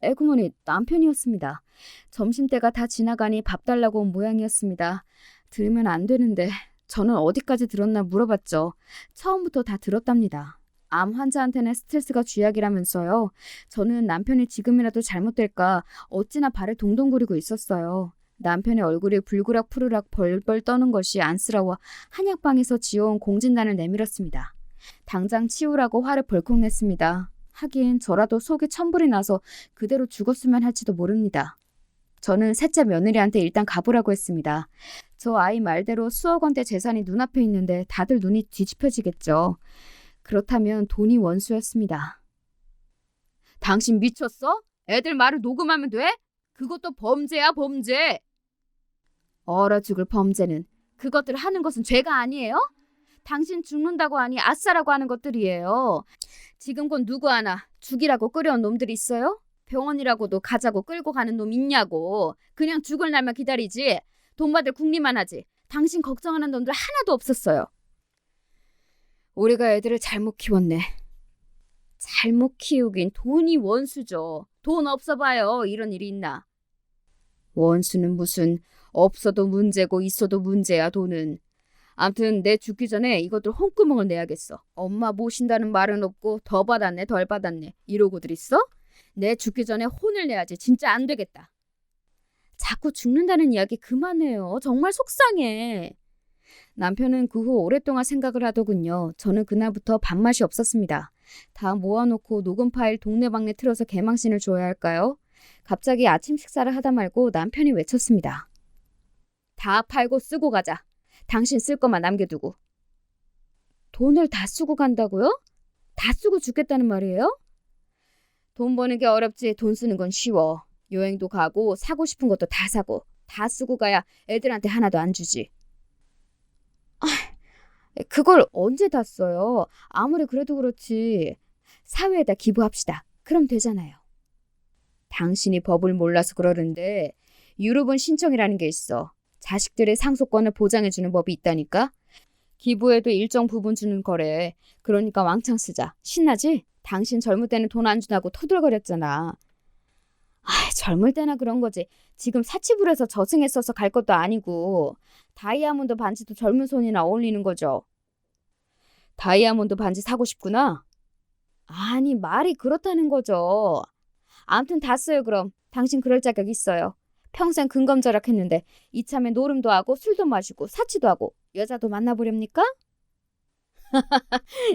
에구머니, 남편이었습니다. 점심때가 다 지나가니 밥 달라고 온 모양이었습니다. 들으면 안 되는데 저는 어디까지 들었나 물어봤죠. 처음부터 다 들었답니다. 암 환자한테는 스트레스가 쥐약이라면서요. 저는 남편이 지금이라도 잘못될까 어찌나 발을 동동 구리고 있었어요. 남편의 얼굴이 불그락 푸르락 벌벌 떠는 것이 안쓰러워 한약방에서 지어온 공진단을 내밀었습니다. 당장 치우라고 화를 벌컥 냈습니다. 하긴 저라도 속이 천불이 나서 그대로 죽었으면 할지도 모릅니다. 저는 셋째 며느리한테 일단 가보라고 했습니다. 저 아이 말대로 수억 원대 재산이 눈앞에 있는데 다들 눈이 뒤집혀지겠죠. 그렇다면 돈이 원수였습니다. 당신 미쳤어? 애들 말을 녹음하면 돼? 그것도 범죄야, 범죄. 얼어 죽을 범죄는. 그것들 하는 것은 죄가 아니에요? 당신 죽는다고 하니 아싸라고 하는 것들이에요. 지금 곧 누구 하나 죽이라고 끌어온 놈들이 있어요? 병원이라고도 가자고 끌고 가는 놈 있냐고. 그냥 죽을 날만 기다리지. 돈 받을 궁리만 하지. 당신 걱정하는 놈들 하나도 없었어요. 우리가 애들을 잘못 키웠네. 잘못 키우긴 돈이 원수죠. 돈 없어 봐요. 이런 일이 있나. 원수는 무슨, 없어도 문제고 있어도 문제야 돈은. 암튼 내 죽기 전에 이것들 홍구멍을 내야겠어. 엄마 모신다는 말은 없고 더 받았네 덜 받았네 이러고들 있어? 내 죽기 전에 혼을 내야지. 진짜 안 되겠다. 자꾸 죽는다는 이야기 그만해요. 정말 속상해. 남편은 그 후 오랫동안 생각을 하더군요. 저는 그날부터 밥맛이 없었습니다. 다 모아놓고 녹음 파일 동네방네 틀어서 개망신을 줘야 할까요? 갑자기 아침 식사를 하다 말고 남편이 외쳤습니다. 다 팔고 쓰고 가자. 당신 쓸 것만 남겨두고. 돈을 다 쓰고 간다고요? 다 쓰고 죽겠다는 말이에요? 돈 버는 게 어렵지 돈 쓰는 건 쉬워. 여행도 가고 사고 싶은 것도 다 사고 다 쓰고 가야 애들한테 하나도 안 주지. 그걸 언제 다 써요? 아무리 그래도 그렇지. 사회에다 기부합시다. 그럼 되잖아요. 당신이 법을 몰라서 그러는데 유럽은 신청이라는 게 있어. 자식들의 상속권을 보장해주는 법이 있다니까. 기부에도 일정 부분 주는 거래. 그러니까 왕창 쓰자. 신나지? 당신 젊을 때는 돈 안 준다고 토들거렸잖아. 젊을 때나 그런 거지. 지금 사치불에서 저승했어서 갈 것도 아니고. 다이아몬드 반지도 젊은 손이나 어울리는 거죠. 다이아몬드 반지 사고 싶구나? 아니 말이 그렇다는 거죠. 아무튼 다 써요 그럼. 당신 그럴 자격 있어요. 평생 근검절약했는데 이참에 노름도 하고 술도 마시고 사치도 하고 여자도 만나보렵니까?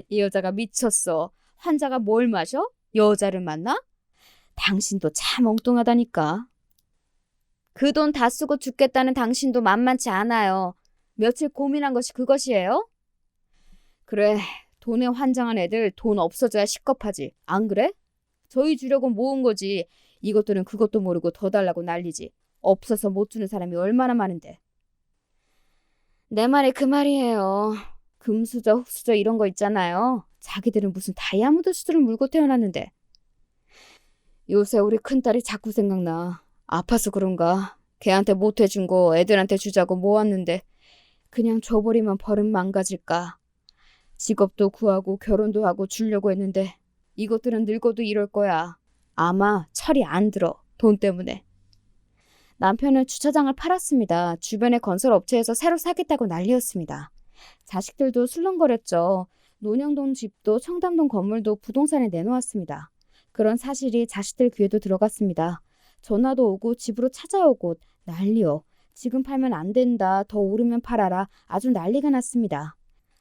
이 여자가 미쳤어. 환자가 뭘 마셔? 여자를 만나? 당신도 참 엉뚱하다니까. 그 돈 다 쓰고 죽겠다는 당신도 만만치 않아요. 며칠 고민한 것이 그것이에요? 그래, 돈에 환장한 애들 돈 없어져야 식겁하지. 안 그래? 저희 주려고 모은 거지. 이것들은 그것도 모르고 더 달라고 난리지. 없어서 못 주는 사람이 얼마나 많은데. 내 말이 그 말이에요. 금수저, 흙수저 이런 거 있잖아요. 자기들은 무슨 다이아몬드 수저를 물고 태어났는데. 요새 우리 큰딸이 자꾸 생각나. 아파서 그런가. 걔한테 못 해준 거 애들한테 주자고 모았는데 그냥 줘버리면 버릇 망가질까. 직업도 구하고 결혼도 하고 주려고 했는데 이것들은 늙어도 이럴 거야. 아마 철이 안 들어. 돈 때문에. 남편은 주차장을 팔았습니다. 주변의 건설업체에서 새로 사겠다고 난리였습니다. 자식들도 술렁거렸죠. 논영동 집도 청담동 건물도 부동산에 내놓았습니다. 그런 사실이 자식들 귀에도 들어갔습니다. 전화도 오고 집으로 찾아오고 난리요. 지금 팔면 안 된다. 더 오르면 팔아라. 아주 난리가 났습니다.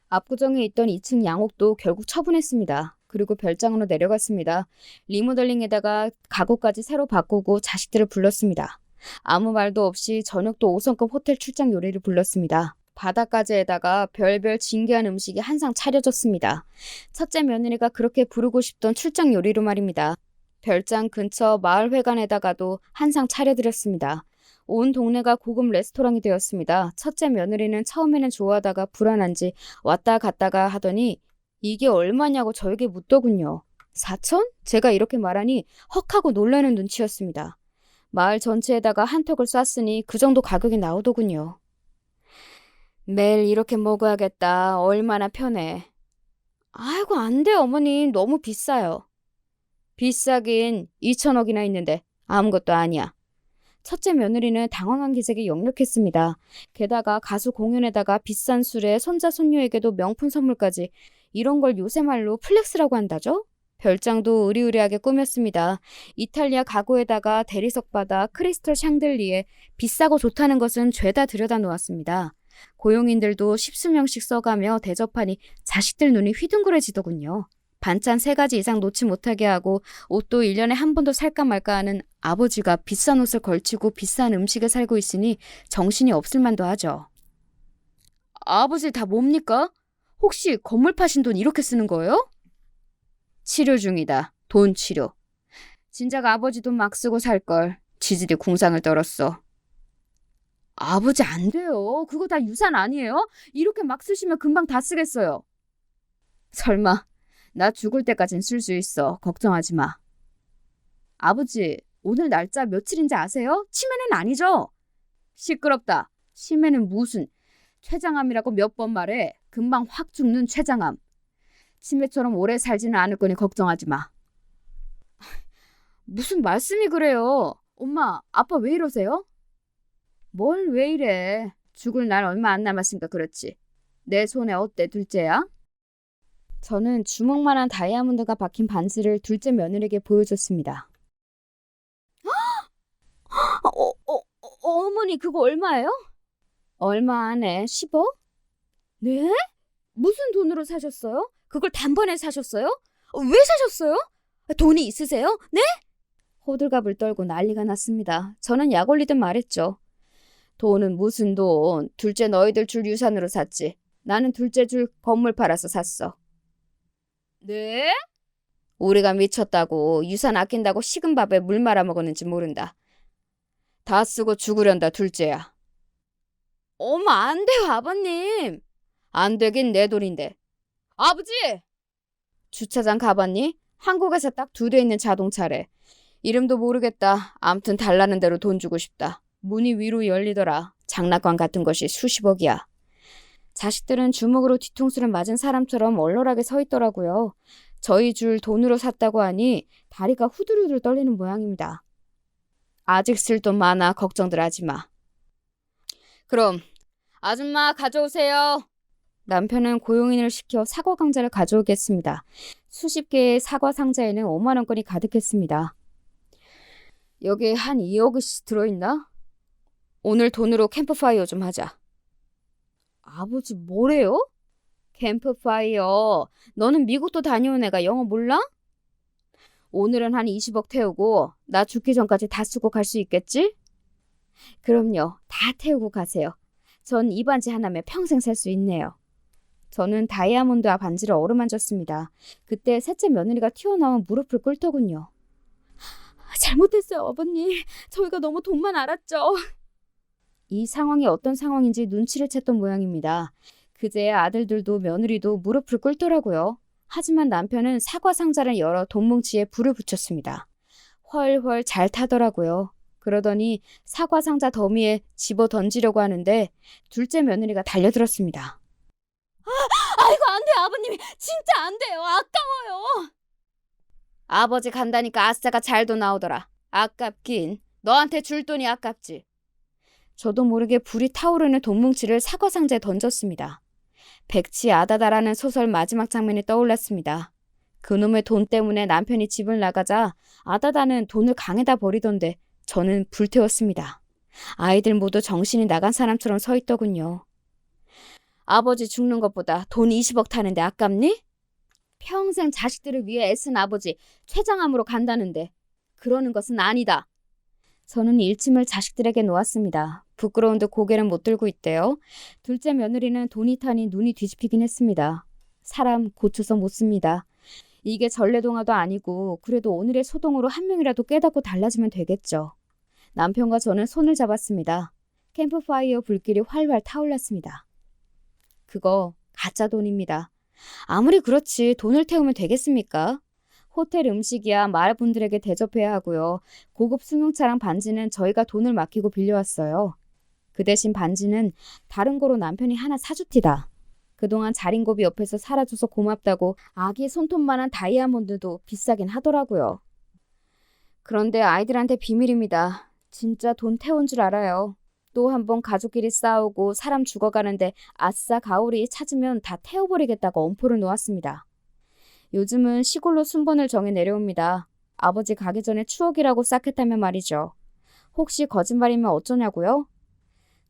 압구정에 있던 2층 양옥도 결국 처분했습니다. 그리고 별장으로 내려갔습니다. 리모델링에다가 가구까지 새로 바꾸고 자식들을 불렀습니다. 아무 말도 없이 저녁도 5성급 호텔 출장 요리를 불렀습니다. 바다까지에다가 별별 진귀한 음식이 한상 차려졌습니다. 첫째 며느리가 그렇게 부르고 싶던 출장 요리로 말입니다. 별장 근처 마을회관에다가도 한상 차려드렸습니다. 온 동네가 고급 레스토랑이 되었습니다. 첫째 며느리는 처음에는 좋아하다가 불안한지 왔다 갔다가 하더니 이게 얼마냐고 저에게 묻더군요. 4천? 제가 이렇게 말하니 헉하고 놀라는 눈치였습니다. 마을 전체에다가 한턱을 쐈으니 그 정도 가격이 나오더군요. 매일 이렇게 먹어야겠다. 얼마나 편해. 아이고 안 돼요 어머님. 너무 비싸요. 비싸긴 2천억이나 있는데 아무것도 아니야. 첫째 며느리는 당황한 기색이 역력했습니다. 게다가 가수 공연에다가 비싼 술에 손자 손녀에게도 명품 선물까지. 이런 걸 요새 말로 플렉스라고 한다죠? 별장도 으리으리하게 꾸몄습니다. 이탈리아 가구에다가 대리석 바다, 크리스털 샹들리에 비싸고 좋다는 것은 죄다 들여다 놓았습니다. 고용인들도 십수명씩 써가며 대접하니 자식들 눈이 휘둥그레지더군요. 반찬 3가지 이상 놓지 못하게 하고 옷도 1년에 한 번도 살까 말까 하는 아버지가 비싼 옷을 걸치고 비싼 음식에 살고 있으니 정신이 없을 만도 하죠. 아버지 다 뭡니까? 혹시 건물 파신 돈 이렇게 쓰는 거예요? 치료 중이다. 돈 치료. 진작 아버지 돈 막 쓰고 살걸. 지질이 궁상을 떨었어. 아버지 안 돼요. 그거 다 유산 아니에요? 이렇게 막 쓰시면 금방 다 쓰겠어요. 설마 나 죽을 때까진 쓸 수 있어. 걱정하지 마. 아버지, 오늘 날짜 며칠인지 아세요? 치매는 아니죠? 시끄럽다. 치매는 무슨 췌장암이라고 몇 번 말해. 금방 확 죽는 췌장암. 치매처럼 오래 살지는 않을 거니 걱정하지 마. 무슨 말씀이 그래요? 엄마, 아빠 왜 이러세요? 뭘 왜 이래. 죽을 날 얼마 안 남았으니까 그렇지. 내 손에 어때 둘째야? 저는 주먹만한 다이아몬드가 박힌 반지를 둘째 며느리에게 보여줬습니다. 어머니 그거 얼마예요? 얼마 안 해. 10억? 네? 무슨 돈으로 사셨어요? 그걸 단번에 사셨어요? 왜 사셨어요? 돈이 있으세요? 네? 호들갑을 떨고 난리가 났습니다. 저는 약 올리듯 말했죠. 돈은 무슨 돈. 둘째 너희들 줄 유산으로 샀지. 나는 둘째 줄 건물 팔아서 샀어. 네? 우리가 미쳤다고. 유산 아낀다고 식은 밥에 물 말아 먹었는지 모른다. 다 쓰고 죽으련다 둘째야. 엄마 안 돼요 아버님. 안 되긴 내 돈인데. 아버지! 주차장 가봤니? 한국에서 딱 2대 있는 자동차래. 이름도 모르겠다. 암튼 달라는 대로 돈 주고 싶다. 문이 위로 열리더라. 장난감 같은 것이 수십억이야. 자식들은 주먹으로 뒤통수를 맞은 사람처럼 얼얼하게 서 있더라고요. 저희 줄 돈으로 샀다고 하니 다리가 후들후들 떨리는 모양입니다. 아직 쓸 돈 많아. 걱정들 하지 마. 그럼 아줌마 가져오세요. 남편은 고용인을 시켜 사과 강자를 가져오겠습니다. 수십 개의 사과 상자에는 5만 원권이 가득했습니다. 여기에 한 2억씩 들어있나? 오늘 돈으로 캠프파이어 좀 하자. 아버지 뭐래요? 캠프파이어. 너는 미국도 다녀온 애가 영어 몰라? 오늘은 한 20억 태우고 나 죽기 전까지 다 쓰고 갈 수 있겠지? 그럼요. 다 태우고 가세요. 전 이 반지 하나면 평생 살 수 있네요. 저는 다이아몬드와 반지를 어루만졌습니다. 그때 셋째 며느리가 튀어나온 무릎을 꿇더군요. 잘못했어요, 아버님. 저희가 너무 돈만 알았죠. 이 상황이 어떤 상황인지 눈치를 챘던 모양입니다. 그제야 아들들도 며느리도 무릎을 꿇더라고요. 하지만 남편은 사과 상자를 열어 돈 뭉치에 불을 붙였습니다. 훨훨 잘 타더라고요. 그러더니 사과 상자 더미에 집어 던지려고 하는데 둘째 며느리가 달려들었습니다. 아이고 안 돼요 아버님. 진짜 안 돼요. 아까워요. 아버지 간다니까 아싸가 잘도 나오더라. 아깝긴. 너한테 줄 돈이 아깝지. 저도 모르게 불이 타오르는 돈뭉치를 사과 상자에 던졌습니다. 백치 아다다라는 소설 마지막 장면이 떠올랐습니다. 그놈의 돈 때문에 남편이 집을 나가자 아다다는 돈을 강에다 버리던데 저는 불태웠습니다. 아이들 모두 정신이 나간 사람처럼 서 있더군요. 아버지 죽는 것보다 돈 20억 타는데 아깝니? 평생 자식들을 위해 애쓴 아버지 췌장암으로 간다는데 그러는 것은 아니다. 저는 일침을 자식들에게 놓았습니다. 부끄러운 듯 고개를 못 들고 있대요. 둘째 며느리는 돈이 타니 눈이 뒤집히긴 했습니다. 사람 고쳐서 못 씁니다. 이게 전래동화도 아니고 그래도 오늘의 소동으로 한 명이라도 깨닫고 달라지면 되겠죠. 남편과 저는 손을 잡았습니다. 캠프파이어 불길이 활활 타올랐습니다. 그거 가짜 돈입니다. 아무리 그렇지 돈을 태우면 되겠습니까? 호텔 음식이야 마을분들에게 대접해야 하고요. 고급 승용차랑 반지는 저희가 돈을 맡기고 빌려왔어요. 그 대신 반지는 다른 거로 남편이 하나 사주티다. 그동안 자린고비 옆에서 살아줘서 고맙다고 아기 손톱만한 다이아몬드도 비싸긴 하더라고요. 그런데 아이들한테 비밀입니다. 진짜 돈 태운 줄 알아요. 또 한 번 가족끼리 싸우고 사람 죽어가는데 아싸 가오리 찾으면 다 태워버리겠다고 엄포를 놓았습니다. 요즘은 시골로 순번을 정해 내려옵니다. 아버지 가기 전에 추억이라고 싹했다면 말이죠. 혹시 거짓말이면 어쩌냐고요?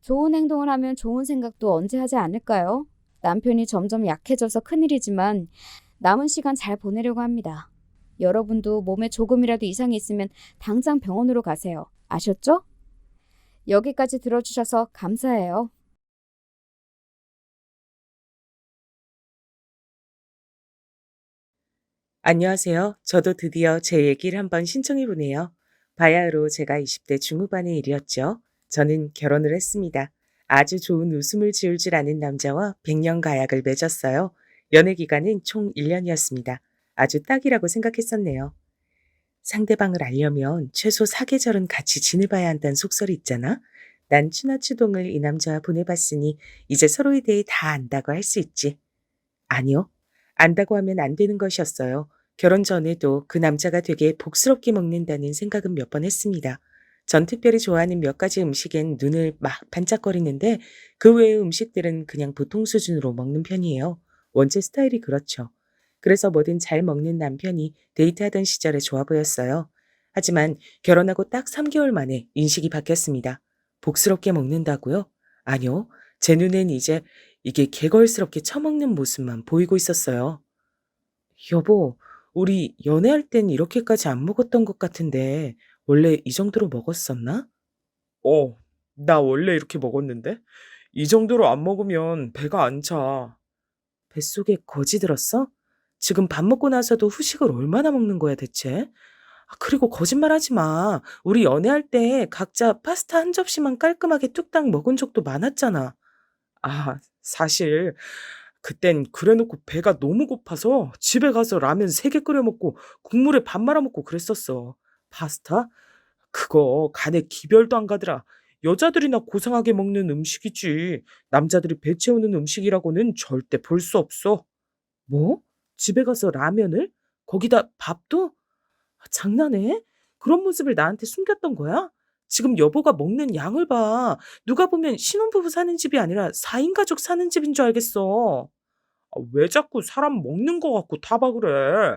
좋은 행동을 하면 좋은 생각도 언제 하지 않을까요? 남편이 점점 약해져서 큰일이지만 남은 시간 잘 보내려고 합니다. 여러분도 몸에 조금이라도 이상이 있으면 당장 병원으로 가세요. 아셨죠? 여기까지 들어주셔서 감사해요. 안녕하세요. 저도 드디어 제 얘기를 한번 신청해 보네요. 바야흐로 제가 20대 중후반의 일이었죠. 저는 결혼을 했습니다. 아주 좋은 웃음을 지을 줄 아는 남자와 100년 가약을 맺었어요. 연애 기간은 총 1년이었습니다. 아주 딱이라고 생각했었네요. 상대방을 알려면 최소 4계절은 같이 지내봐야 한다는 속설이 있잖아. 난 추나추동을 이 남자와 보내봤으니 이제 서로에 대해 다 안다고 할 수 있지. 아니요. 안다고 하면 안 되는 것이었어요. 결혼 전에도 그 남자가 되게 복스럽게 먹는다는 생각은 몇 번 했습니다. 전 특별히 좋아하는 몇 가지 음식엔 눈을 막 반짝거리는데 그 외의 음식들은 그냥 보통 수준으로 먹는 편이에요. 원체 스타일이 그렇죠. 그래서 뭐든 잘 먹는 남편이 데이트하던 시절에 좋아 보였어요. 하지만 결혼하고 딱 3개월 만에 인식이 바뀌었습니다. 복스럽게 먹는다고요? 아니요. 제 눈엔 이제 이게 개걸스럽게 처먹는 모습만 보이고 있었어요. 여보, 우리 연애할 땐 이렇게까지 안 먹었던 것 같은데, 원래 이 정도로 먹었었나? 나 원래 이렇게 먹었는데? 이 정도로 안 먹으면 배가 안 차. 뱃속에 거지 들었어? 지금 밥 먹고 나서도 후식을 얼마나 먹는 거야, 대체? 그리고 거짓말 하지 마. 우리 연애할 때 각자 파스타 한 접시만 깔끔하게 뚝딱 먹은 적도 많았잖아. 사실 그땐 그래 놓고 배가 너무 고파서 집에 가서 라면 3개 끓여 먹고 국물에 밥 말아 먹고 그랬었어. 파스타? 그거 간에 기별도 안 가더라. 여자들이나 고상하게 먹는 음식이지. 남자들이 배 채우는 음식이라고는 절대 볼 수 없어. 뭐? 집에 가서 라면을? 거기다 밥도? 장난해? 그런 모습을 나한테 숨겼던 거야? 지금 여보가 먹는 양을 봐. 누가 보면 신혼부부 사는 집이 아니라 4인 가족 사는 집인 줄 알겠어. 왜 자꾸 사람 먹는 거 갖고 타박을 해?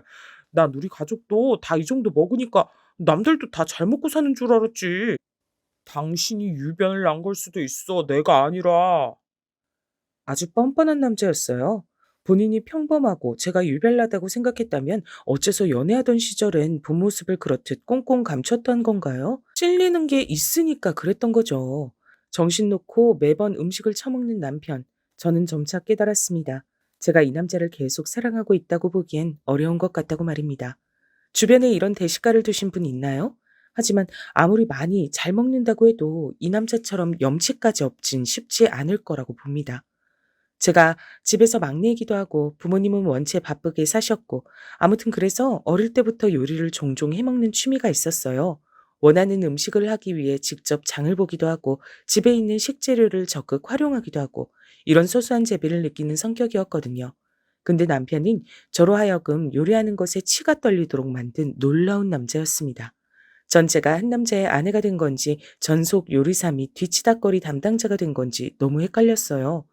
난 우리 가족도 다 이 정도 먹으니까 남들도 다 잘 먹고 사는 줄 알았지. 당신이 유변을 난 걸 수도 있어. 내가 아니라. 아주 뻔뻔한 남자였어요. 본인이 평범하고 제가 유별나다고 생각했다면 어째서 연애하던 시절엔 본 모습을 그렇듯 꽁꽁 감췄던 건가요? 찔리는 게 있으니까 그랬던 거죠. 정신 놓고 매번 음식을 처먹는 남편. 저는 점차 깨달았습니다. 제가 이 남자를 계속 사랑하고 있다고 보기엔 어려운 것 같다고 말입니다. 주변에 이런 대식가를 두신 분 있나요? 하지만 아무리 많이 잘 먹는다고 해도 이 남자처럼 염치까지 없진 쉽지 않을 거라고 봅니다. 제가 집에서 막내이기도 하고 부모님은 원체 바쁘게 사셨고 아무튼 그래서 어릴 때부터 요리를 종종 해먹는 취미가 있었어요. 원하는 음식을 하기 위해 직접 장을 보기도 하고 집에 있는 식재료를 적극 활용하기도 하고 이런 소소한 재미를 느끼는 성격이었거든요. 근데 남편은 저로 하여금 요리하는 것에 치가 떨리도록 만든 놀라운 남자였습니다. 전 제가 한 남자의 아내가 된 건지 전속 요리사 및 뒤치다꺼리 담당자가 된 건지 너무 헷갈렸어요.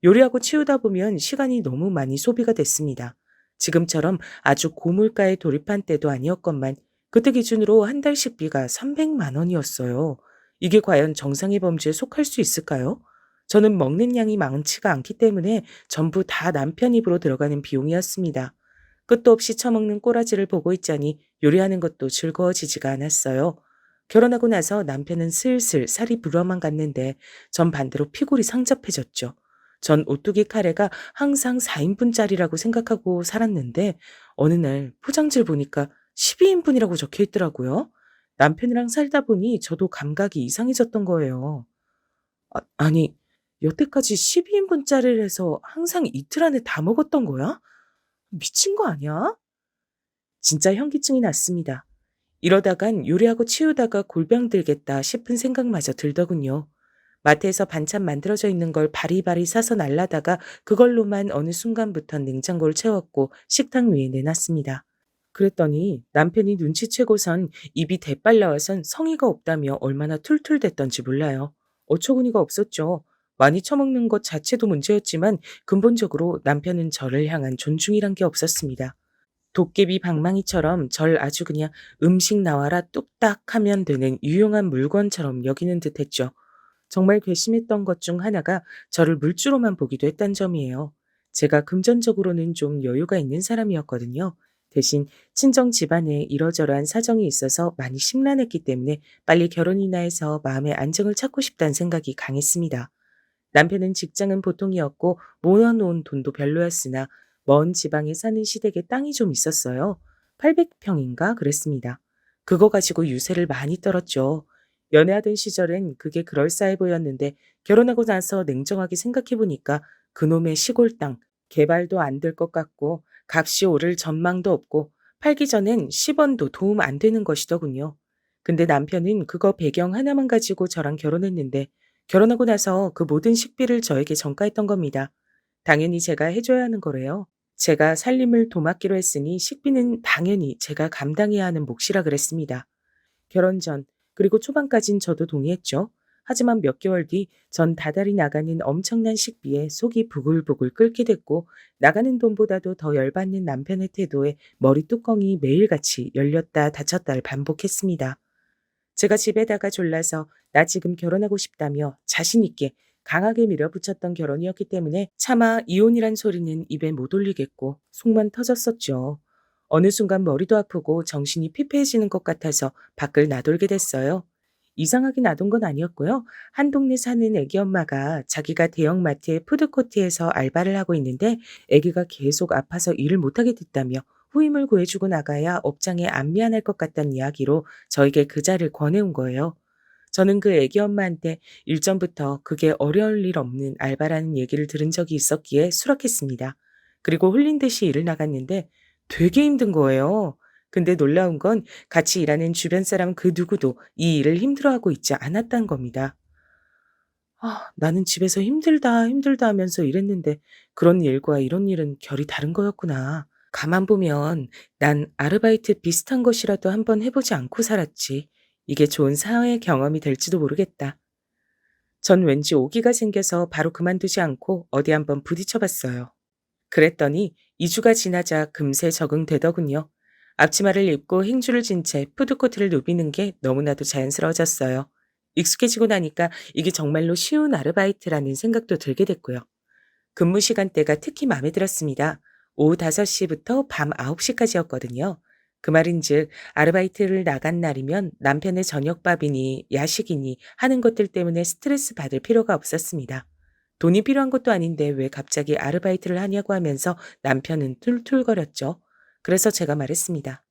요리하고 치우다 보면 시간이 너무 많이 소비가 됐습니다. 지금처럼 아주 고물가에 돌입한 때도 아니었건만 그때 기준으로 한 달 식비가 300만 원이었어요. 이게 과연 정상의 범주에 속할 수 있을까요? 저는 먹는 양이 많지가 않기 때문에 전부 다 남편 입으로 들어가는 비용이었습니다. 끝도 없이 처먹는 꼬라지를 보고 있자니 요리하는 것도 즐거워지지가 않았어요. 결혼하고 나서 남편은 슬슬 살이 불어만 갔는데 전 반대로 피골이 상접해졌죠. 전 오뚜기 카레가 항상 4인분짜리라고 생각하고 살았는데 어느 날 포장지를 보니까 12인분이라고 적혀 있더라고요. 남편이랑 살다 보니 저도 감각이 이상해졌던 거예요. 아니, 여태까지 12인분짜리를 해서 항상 이틀 안에 다 먹었던 거야? 미친 거 아니야? 진짜 현기증이 났습니다. 이러다간 요리하고 치우다가 골병 들겠다 싶은 생각마저 들더군요. 마트에서 반찬 만들어져 있는 걸 바리바리 사서 날라다가 그걸로만 어느 순간부턴 냉장고를 채웠고 식탁 위에 내놨습니다. 그랬더니 남편이 눈치채고선 입이 대빨 나와선 성의가 없다며 얼마나 툴툴댔던지 몰라요. 어처구니가 없었죠. 많이 처먹는 것 자체도 문제였지만 근본적으로 남편은 저를 향한 존중이란 게 없었습니다. 도깨비 방망이처럼 절 아주 그냥 음식 나와라 뚝딱 하면 되는 유용한 물건처럼 여기는 듯했죠. 정말 괘씸했던 것 중 하나가 저를 물주로만 보기도 했단 점이에요. 제가 금전적으로는 좀 여유가 있는 사람이었거든요. 대신 친정 집안에 이러저러한 사정이 있어서 많이 심란했기 때문에 빨리 결혼이나 해서 마음의 안정을 찾고 싶다는 생각이 강했습니다. 남편은 직장은 보통이었고 모아놓은 돈도 별로였으나 먼 지방에 사는 시댁에 땅이 좀 있었어요. 800평인가 그랬습니다. 그거 가지고 유세를 많이 떨었죠. 연애하던 시절엔 그게 그럴싸해 보였는데 결혼하고 나서 냉정하게 생각해 보니까 그놈의 시골 땅 개발도 안 될 것 같고 값이 오를 전망도 없고 팔기 전엔 10원도 도움 안 되는 것이더군요. 근데 남편은 그거 배경 하나만 가지고 저랑 결혼했는데 결혼하고 나서 그 모든 식비를 저에게 전가했던 겁니다. 당연히 제가 해줘야 하는 거래요. 제가 살림을 도맡기로 했으니 식비는 당연히 제가 감당해야 하는 몫이라 그랬습니다. 결혼 전, 그리고 초반까진 저도 동의했죠. 하지만 몇 개월 뒤 전 다달이 나가는 엄청난 식비에 속이 부글부글 끓게 됐고 나가는 돈보다도 더 열받는 남편의 태도에 머리 뚜껑이 매일같이 열렸다 닫혔다를 반복했습니다. 제가 집에다가 졸라서 나 지금 결혼하고 싶다며 자신 있게 강하게 밀어붙였던 결혼이었기 때문에 차마 이혼이란 소리는 입에 못 올리겠고 속만 터졌었죠. 어느 순간 머리도 아프고 정신이 피폐해지는 것 같아서 밖을 나돌게 됐어요. 이상하게 놔둔 건 아니었고요. 한 동네 사는 애기 엄마가 자기가 대형마트의 푸드코트에서 알바를 하고 있는데 애기가 계속 아파서 일을 못하게 됐다며 후임을 구해주고 나가야 업장에 안 미안할 것 같다는 이야기로 저에게 그 자리를 권해온 거예요. 저는 그 애기 엄마한테 일전부터 그게 어려울 일 없는 알바라는 얘기를 들은 적이 있었기에 수락했습니다. 그리고 홀린 듯이 일을 나갔는데 되게 힘든 거예요. 근데 놀라운 건 같이 일하는 주변 사람 그 누구도 이 일을 힘들어하고 있지 않았단 겁니다. 나는 집에서 힘들다, 힘들다 하면서 일했는데 그런 일과 이런 일은 결이 다른 거였구나. 가만 보면 난 아르바이트 비슷한 것이라도 한번 해보지 않고 살았지. 이게 좋은 사회 경험이 될지도 모르겠다. 전 왠지 오기가 생겨서 바로 그만두지 않고 어디 한번 부딪혀 봤어요. 그랬더니 2주가 지나자 금세 적응되더군요. 앞치마를 입고 행주를 진 채 푸드코트를 누비는 게 너무나도 자연스러워졌어요. 익숙해지고 나니까 이게 정말로 쉬운 아르바이트라는 생각도 들게 됐고요. 근무 시간대가 특히 마음에 들었습니다. 오후 5시부터 밤 9시까지였거든요. 그 말인즉 아르바이트를 나간 날이면 남편의 저녁밥이니 야식이니 하는 것들 때문에 스트레스 받을 필요가 없었습니다. 돈이 필요한 것도 아닌데 왜 갑자기 아르바이트를 하냐고 하면서 남편은 툴툴거렸죠. 그래서 제가 말했습니다.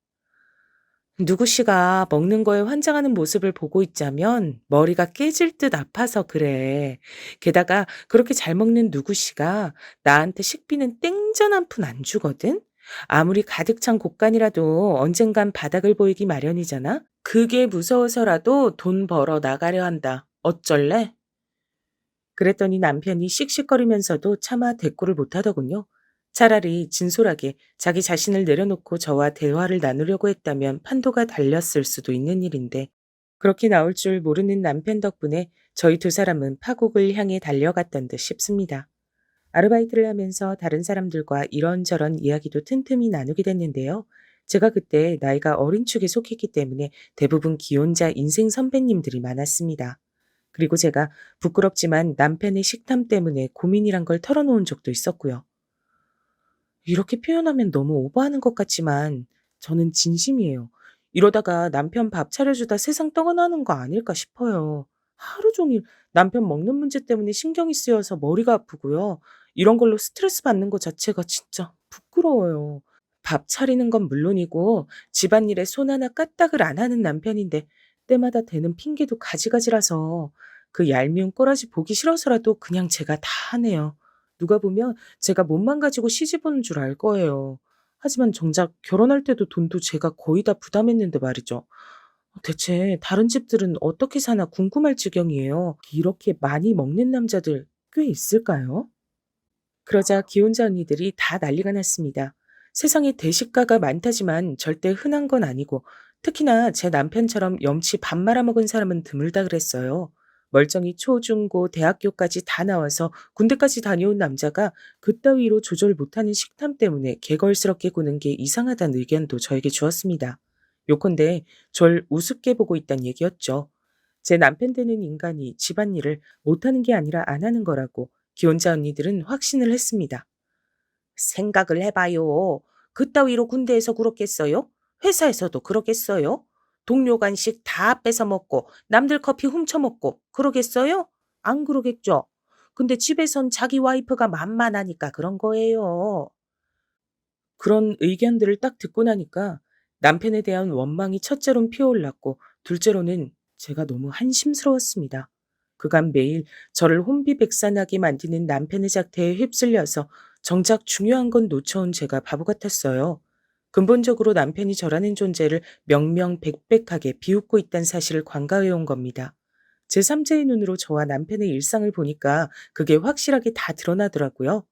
누구 씨가 먹는 거에 환장하는 모습을 보고 있자면 머리가 깨질 듯 아파서 그래. 게다가 그렇게 잘 먹는 누구 씨가 나한테 식비는 땡전 한 푼 안 주거든? 아무리 가득 찬 곳간이라도 언젠간 바닥을 보이기 마련이잖아? 그게 무서워서라도 돈 벌어 나가려 한다. 어쩔래? 그랬더니 남편이 씩씩거리면서도 차마 대꾸를 못하더군요. 차라리 진솔하게 자기 자신을 내려놓고 저와 대화를 나누려고 했다면 판도가 달렸을 수도 있는 일인데 그렇게 나올 줄 모르는 남편 덕분에 저희 두 사람은 파국을 향해 달려갔던 듯 싶습니다. 아르바이트를 하면서 다른 사람들과 이런저런 이야기도 틈틈이 나누게 됐는데요. 제가 그때 나이가 어린 축에 속했기 때문에 대부분 기혼자 인생 선배님들이 많았습니다. 그리고 제가 부끄럽지만 남편의 식탐 때문에 고민이란 걸 털어놓은 적도 있었고요. 이렇게 표현하면 너무 오버하는 것 같지만 저는 진심이에요. 이러다가 남편 밥 차려주다 세상 떠나는 거 아닐까 싶어요. 하루 종일 남편 먹는 문제 때문에 신경이 쓰여서 머리가 아프고요. 이런 걸로 스트레스 받는 것 자체가 진짜 부끄러워요. 밥 차리는 건 물론이고 집안일에 손 하나 까딱을 안 하는 남편인데 때마다 대는 핑계도 가지가지라서 그 얄미운 꼬라지 보기 싫어서라도 그냥 제가 다 하네요. 누가 보면 제가 몸만 가지고 시집 오는 줄 알 거예요. 하지만 정작 결혼할 때도 돈도 제가 거의 다 부담했는데 말이죠. 대체 다른 집들은 어떻게 사나 궁금할 지경이에요. 이렇게 많이 먹는 남자들 꽤 있을까요? 그러자 기혼자 언니들이 다 난리가 났습니다. 세상에 대식가가 많다지만 절대 흔한 건 아니고 특히나 제 남편처럼 염치 밥 말아먹은 사람은 드물다 그랬어요. 멀쩡히 초, 중, 고, 대학교까지 다 나와서 군대까지 다녀온 남자가 그따위로 조절 못하는 식탐 때문에 개걸스럽게 구는 게 이상하다는 의견도 저에게 주었습니다. 요컨대 절 우습게 보고 있단 얘기였죠. 제 남편 되는 인간이 집안일을 못하는 게 아니라 안 하는 거라고 기혼자 언니들은 확신을 했습니다. 생각을 해봐요. 그따위로 군대에서 그렇겠어요? 회사에서도 그러겠어요? 동료 간식 다 뺏어 먹고 남들 커피 훔쳐 먹고 그러겠어요? 안 그러겠죠? 근데 집에선 자기 와이프가 만만하니까 그런 거예요. 그런 의견들을 딱 듣고 나니까 남편에 대한 원망이 첫째로는 피어올랐고 둘째로는 제가 너무 한심스러웠습니다. 그간 매일 저를 혼비백산하게 만드는 남편의 작태에 휩쓸려서 정작 중요한 건 놓쳐온 제가 바보 같았어요. 근본적으로 남편이 저라는 존재를 명명백백하게 비웃고 있다는 사실을 관가해온 겁니다. 제3자의 눈으로 저와 남편의 일상을 보니까 그게 확실하게 다 드러나더라고요.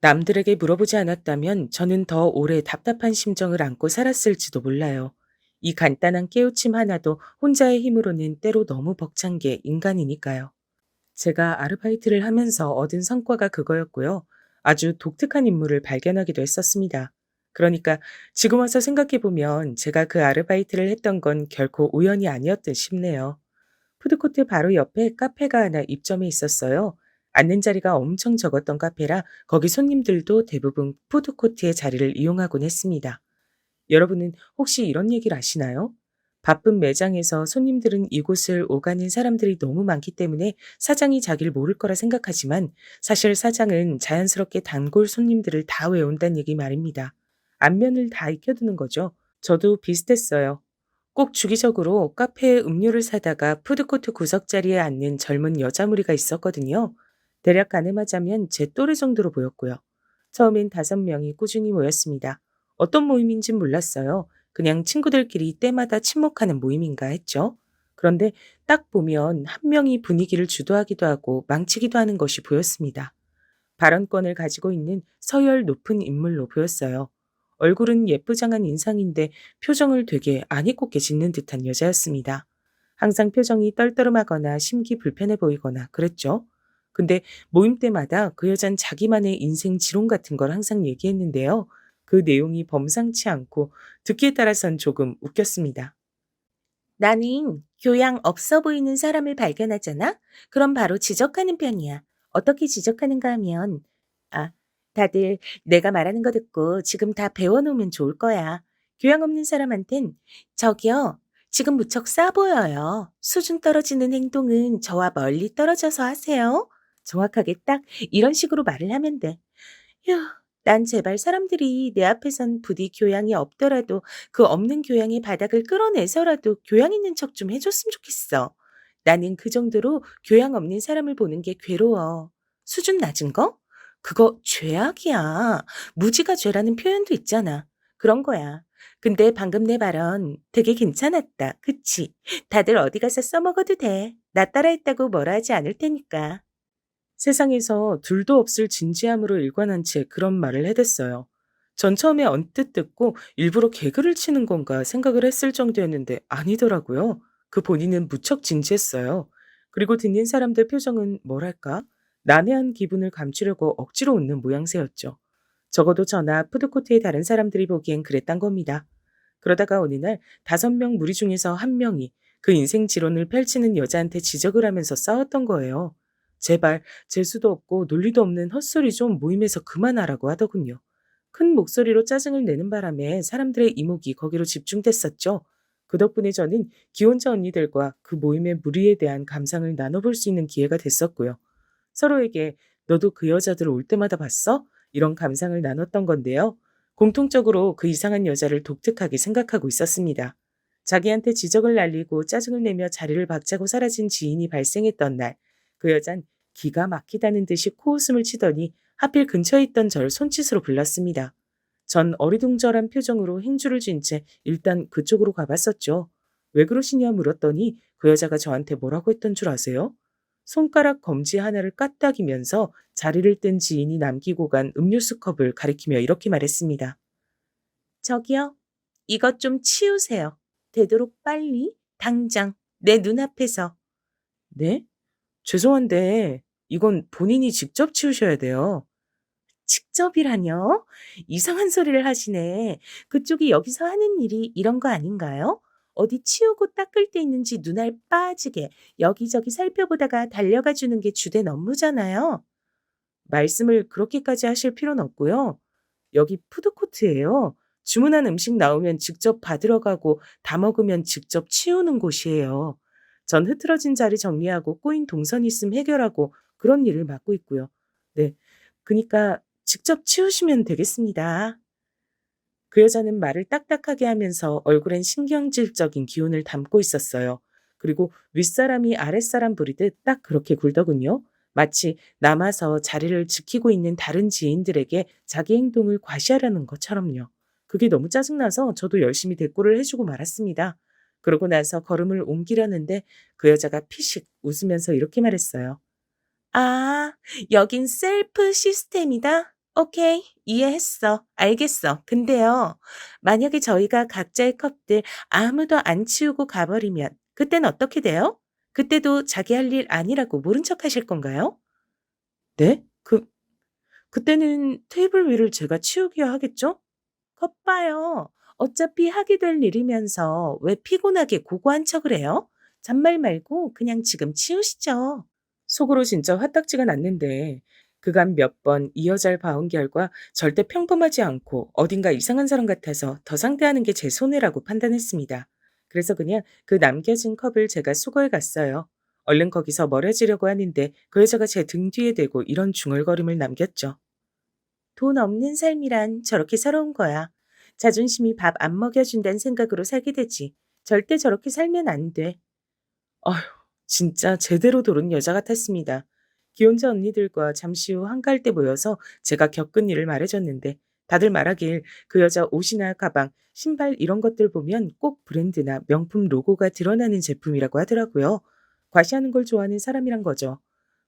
남들에게 물어보지 않았다면 저는 더 오래 답답한 심정을 안고 살았을지도 몰라요. 이 간단한 깨우침 하나도 혼자의 힘으로는 때로 너무 벅찬 게 인간이니까요. 제가 아르바이트를 하면서 얻은 성과가 그거였고요. 아주 독특한 인물을 발견하기도 했었습니다. 그러니까 지금 와서 생각해보면 제가 그 아르바이트를 했던 건 결코 우연이 아니었듯 싶네요. 푸드코트 바로 옆에 카페가 하나 입점해 있었어요. 앉는 자리가 엄청 적었던 카페라 거기 손님들도 대부분 푸드코트의 자리를 이용하곤 했습니다. 여러분은 혹시 이런 얘기를 아시나요? 바쁜 매장에서 손님들은 이곳을 오가는 사람들이 너무 많기 때문에 사장이 자기를 모를 거라 생각하지만 사실 사장은 자연스럽게 단골 손님들을 다 외운다는 얘기 말입니다. 안면을 다 익혀두는 거죠. 저도 비슷했어요. 꼭 주기적으로 카페에 음료를 사다가 푸드코트 구석 자리에 앉는 젊은 여자 무리가 있었거든요. 대략 가늠하자면 제 또래 정도로 보였고요. 처음엔 5명이 꾸준히 모였습니다. 어떤 모임인진 몰랐어요. 그냥 친구들끼리 때마다 친목하는 모임인가 했죠. 그런데 딱 보면 한 명이 분위기를 주도하기도 하고 망치기도 하는 것이 보였습니다. 발언권을 가지고 있는 서열 높은 인물로 보였어요. 얼굴은 예쁘장한 인상인데 표정을 되게 안이꼽게 짓는 듯한 여자였습니다. 항상 표정이 떨떠름하거나 심기 불편해 보이거나 그랬죠. 근데 모임 때마다 그 여잔 자기만의 인생 지론 같은 걸 항상 얘기했는데요. 그 내용이 범상치 않고 듣기에 따라선 조금 웃겼습니다. 나는 교양 없어 보이는 사람을 발견하잖아? 그럼 바로 지적하는 편이야. 어떻게 지적하는가 하면, 아, 다들 내가 말하는 거 듣고 지금 다 배워놓으면 좋을 거야. 교양 없는 사람한텐, 저기요, 지금 무척 싸 보여요. 수준 떨어지는 행동은 저와 멀리 떨어져서 하세요. 정확하게 딱 이런 식으로 말을 하면 돼. 휴, 난 제발 사람들이 내 앞에선 부디 교양이 없더라도 그 없는 교양의 바닥을 끌어내서라도 교양 있는 척 좀 해줬으면 좋겠어. 나는 그 정도로 교양 없는 사람을 보는 게 괴로워. 수준 낮은 거? 그거 죄악이야. 무지가 죄라는 표현도 있잖아. 그런 거야. 근데 방금 내 발언 되게 괜찮았다. 그치? 다들 어디 가서 써먹어도 돼. 나 따라했다고 뭐라 하지 않을 테니까. 세상에서 둘도 없을 진지함으로 일관한 채 그런 말을 해댔어요. 전 처음에 언뜻 듣고 일부러 개그를 치는 건가 생각을 했을 정도였는데 아니더라고요. 그 본인은 무척 진지했어요. 그리고 듣는 사람들 표정은 뭐랄까? 난해한 기분을 감추려고 억지로 웃는 모양새였죠. 적어도 저나 푸드코트의 다른 사람들이 보기엔 그랬단 겁니다. 그러다가 어느 날 5명 무리 중에서 한 명이 그 인생 지론을 펼치는 여자한테 지적을 하면서 싸웠던 거예요. 제발 재수도 없고 논리도 없는 헛소리 좀 모임에서 그만하라고 하더군요. 큰 목소리로 짜증을 내는 바람에 사람들의 이목이 거기로 집중됐었죠. 그 덕분에 저는 기혼자 언니들과 그 모임의 무리에 대한 감상을 나눠볼 수 있는 기회가 됐었고요. 서로에게 너도 그 여자들 올 때마다 봤어? 이런 감상을 나눴던 건데요. 공통적으로 그 이상한 여자를 독특하게 생각하고 있었습니다. 자기한테 지적을 날리고 짜증을 내며 자리를 박차고 사라진 지인이 발생했던 날, 그 여잔 기가 막히다는 듯이 코웃음을 치더니 하필 근처에 있던 절 손짓으로 불렀습니다. 전 어리둥절한 표정으로 행주를 쥔 채 일단 그쪽으로 가봤었죠. 왜 그러시냐 물었더니 그 여자가 저한테 뭐라고 했던 줄 아세요? 손가락 검지 하나를 까딱이면서 자리를 뜬 지인이 남기고 간 음료수 컵을 가리키며 이렇게 말했습니다. 저기요, 이것 좀 치우세요. 되도록 빨리, 당장, 내 눈앞에서. 네? 죄송한데 이건 본인이 직접 치우셔야 돼요. 직접이라뇨? 이상한 소리를 하시네. 그쪽이 여기서 하는 일이 이런 거 아닌가요? 어디 치우고 닦을 데 있는지 눈알 빠지게 여기저기 살펴보다가 달려가 주는 게 주된 업무잖아요. 말씀을 그렇게까지 하실 필요는 없고요. 여기 푸드코트예요. 주문한 음식 나오면 직접 받으러 가고 다 먹으면 직접 치우는 곳이에요. 전 흐트러진 자리 정리하고 꼬인 동선 있음 해결하고 그런 일을 맡고 있고요. 네. 그니까 직접 치우시면 되겠습니다. 그 여자는 말을 딱딱하게 하면서 얼굴엔 신경질적인 기운을 담고 있었어요. 그리고 윗사람이 아랫사람 부리듯 딱 그렇게 굴더군요. 마치 남아서 자리를 지키고 있는 다른 지인들에게 자기 행동을 과시하려는 것처럼요. 그게 너무 짜증나서 저도 열심히 대꾸를 해주고 말았습니다. 그러고 나서 걸음을 옮기려는데 그 여자가 피식 웃으면서 이렇게 말했어요. 아, 여긴 셀프 시스템이다? 오케이, 이해했어. 알겠어. 근데요, 만약에 저희가 각자의 컵들 아무도 안 치우고 가버리면 그땐 어떻게 돼요? 그때도 자기 할 일 아니라고 모른 척 하실 건가요? 네? 그때는 테이블 위를 제가 치우기야 하겠죠? 것 봐요. 어차피 하게 될 일이면서 왜 피곤하게 고고한 척을 해요? 잔말 말고 그냥 지금 치우시죠. 속으로 진짜 화딱지가 났는데 그간 몇 번 이 여자를 봐온 결과 절대 평범하지 않고 어딘가 이상한 사람 같아서 더 상대하는 게 제 손해라고 판단했습니다. 그래서 그냥 그 남겨진 컵을 제가 수거해 갔어요. 얼른 거기서 멀어지려고 하는데 그 여자가 제 등 뒤에 대고 이런 중얼거림을 남겼죠. 돈 없는 삶이란 저렇게 서러운 거야. 자존심이 밥 안 먹여준다는 생각으로 살게 되지. 절대 저렇게 살면 안 돼. 아휴, 진짜 제대로 도른 여자 같았습니다. 기혼자 언니들과 잠시 후 한가할 때 모여서 제가 겪은 일을 말해줬는데 다들 말하길 그 여자 옷이나 가방, 신발 이런 것들 보면 꼭 브랜드나 명품 로고가 드러나는 제품이라고 하더라고요. 과시하는 걸 좋아하는 사람이란 거죠.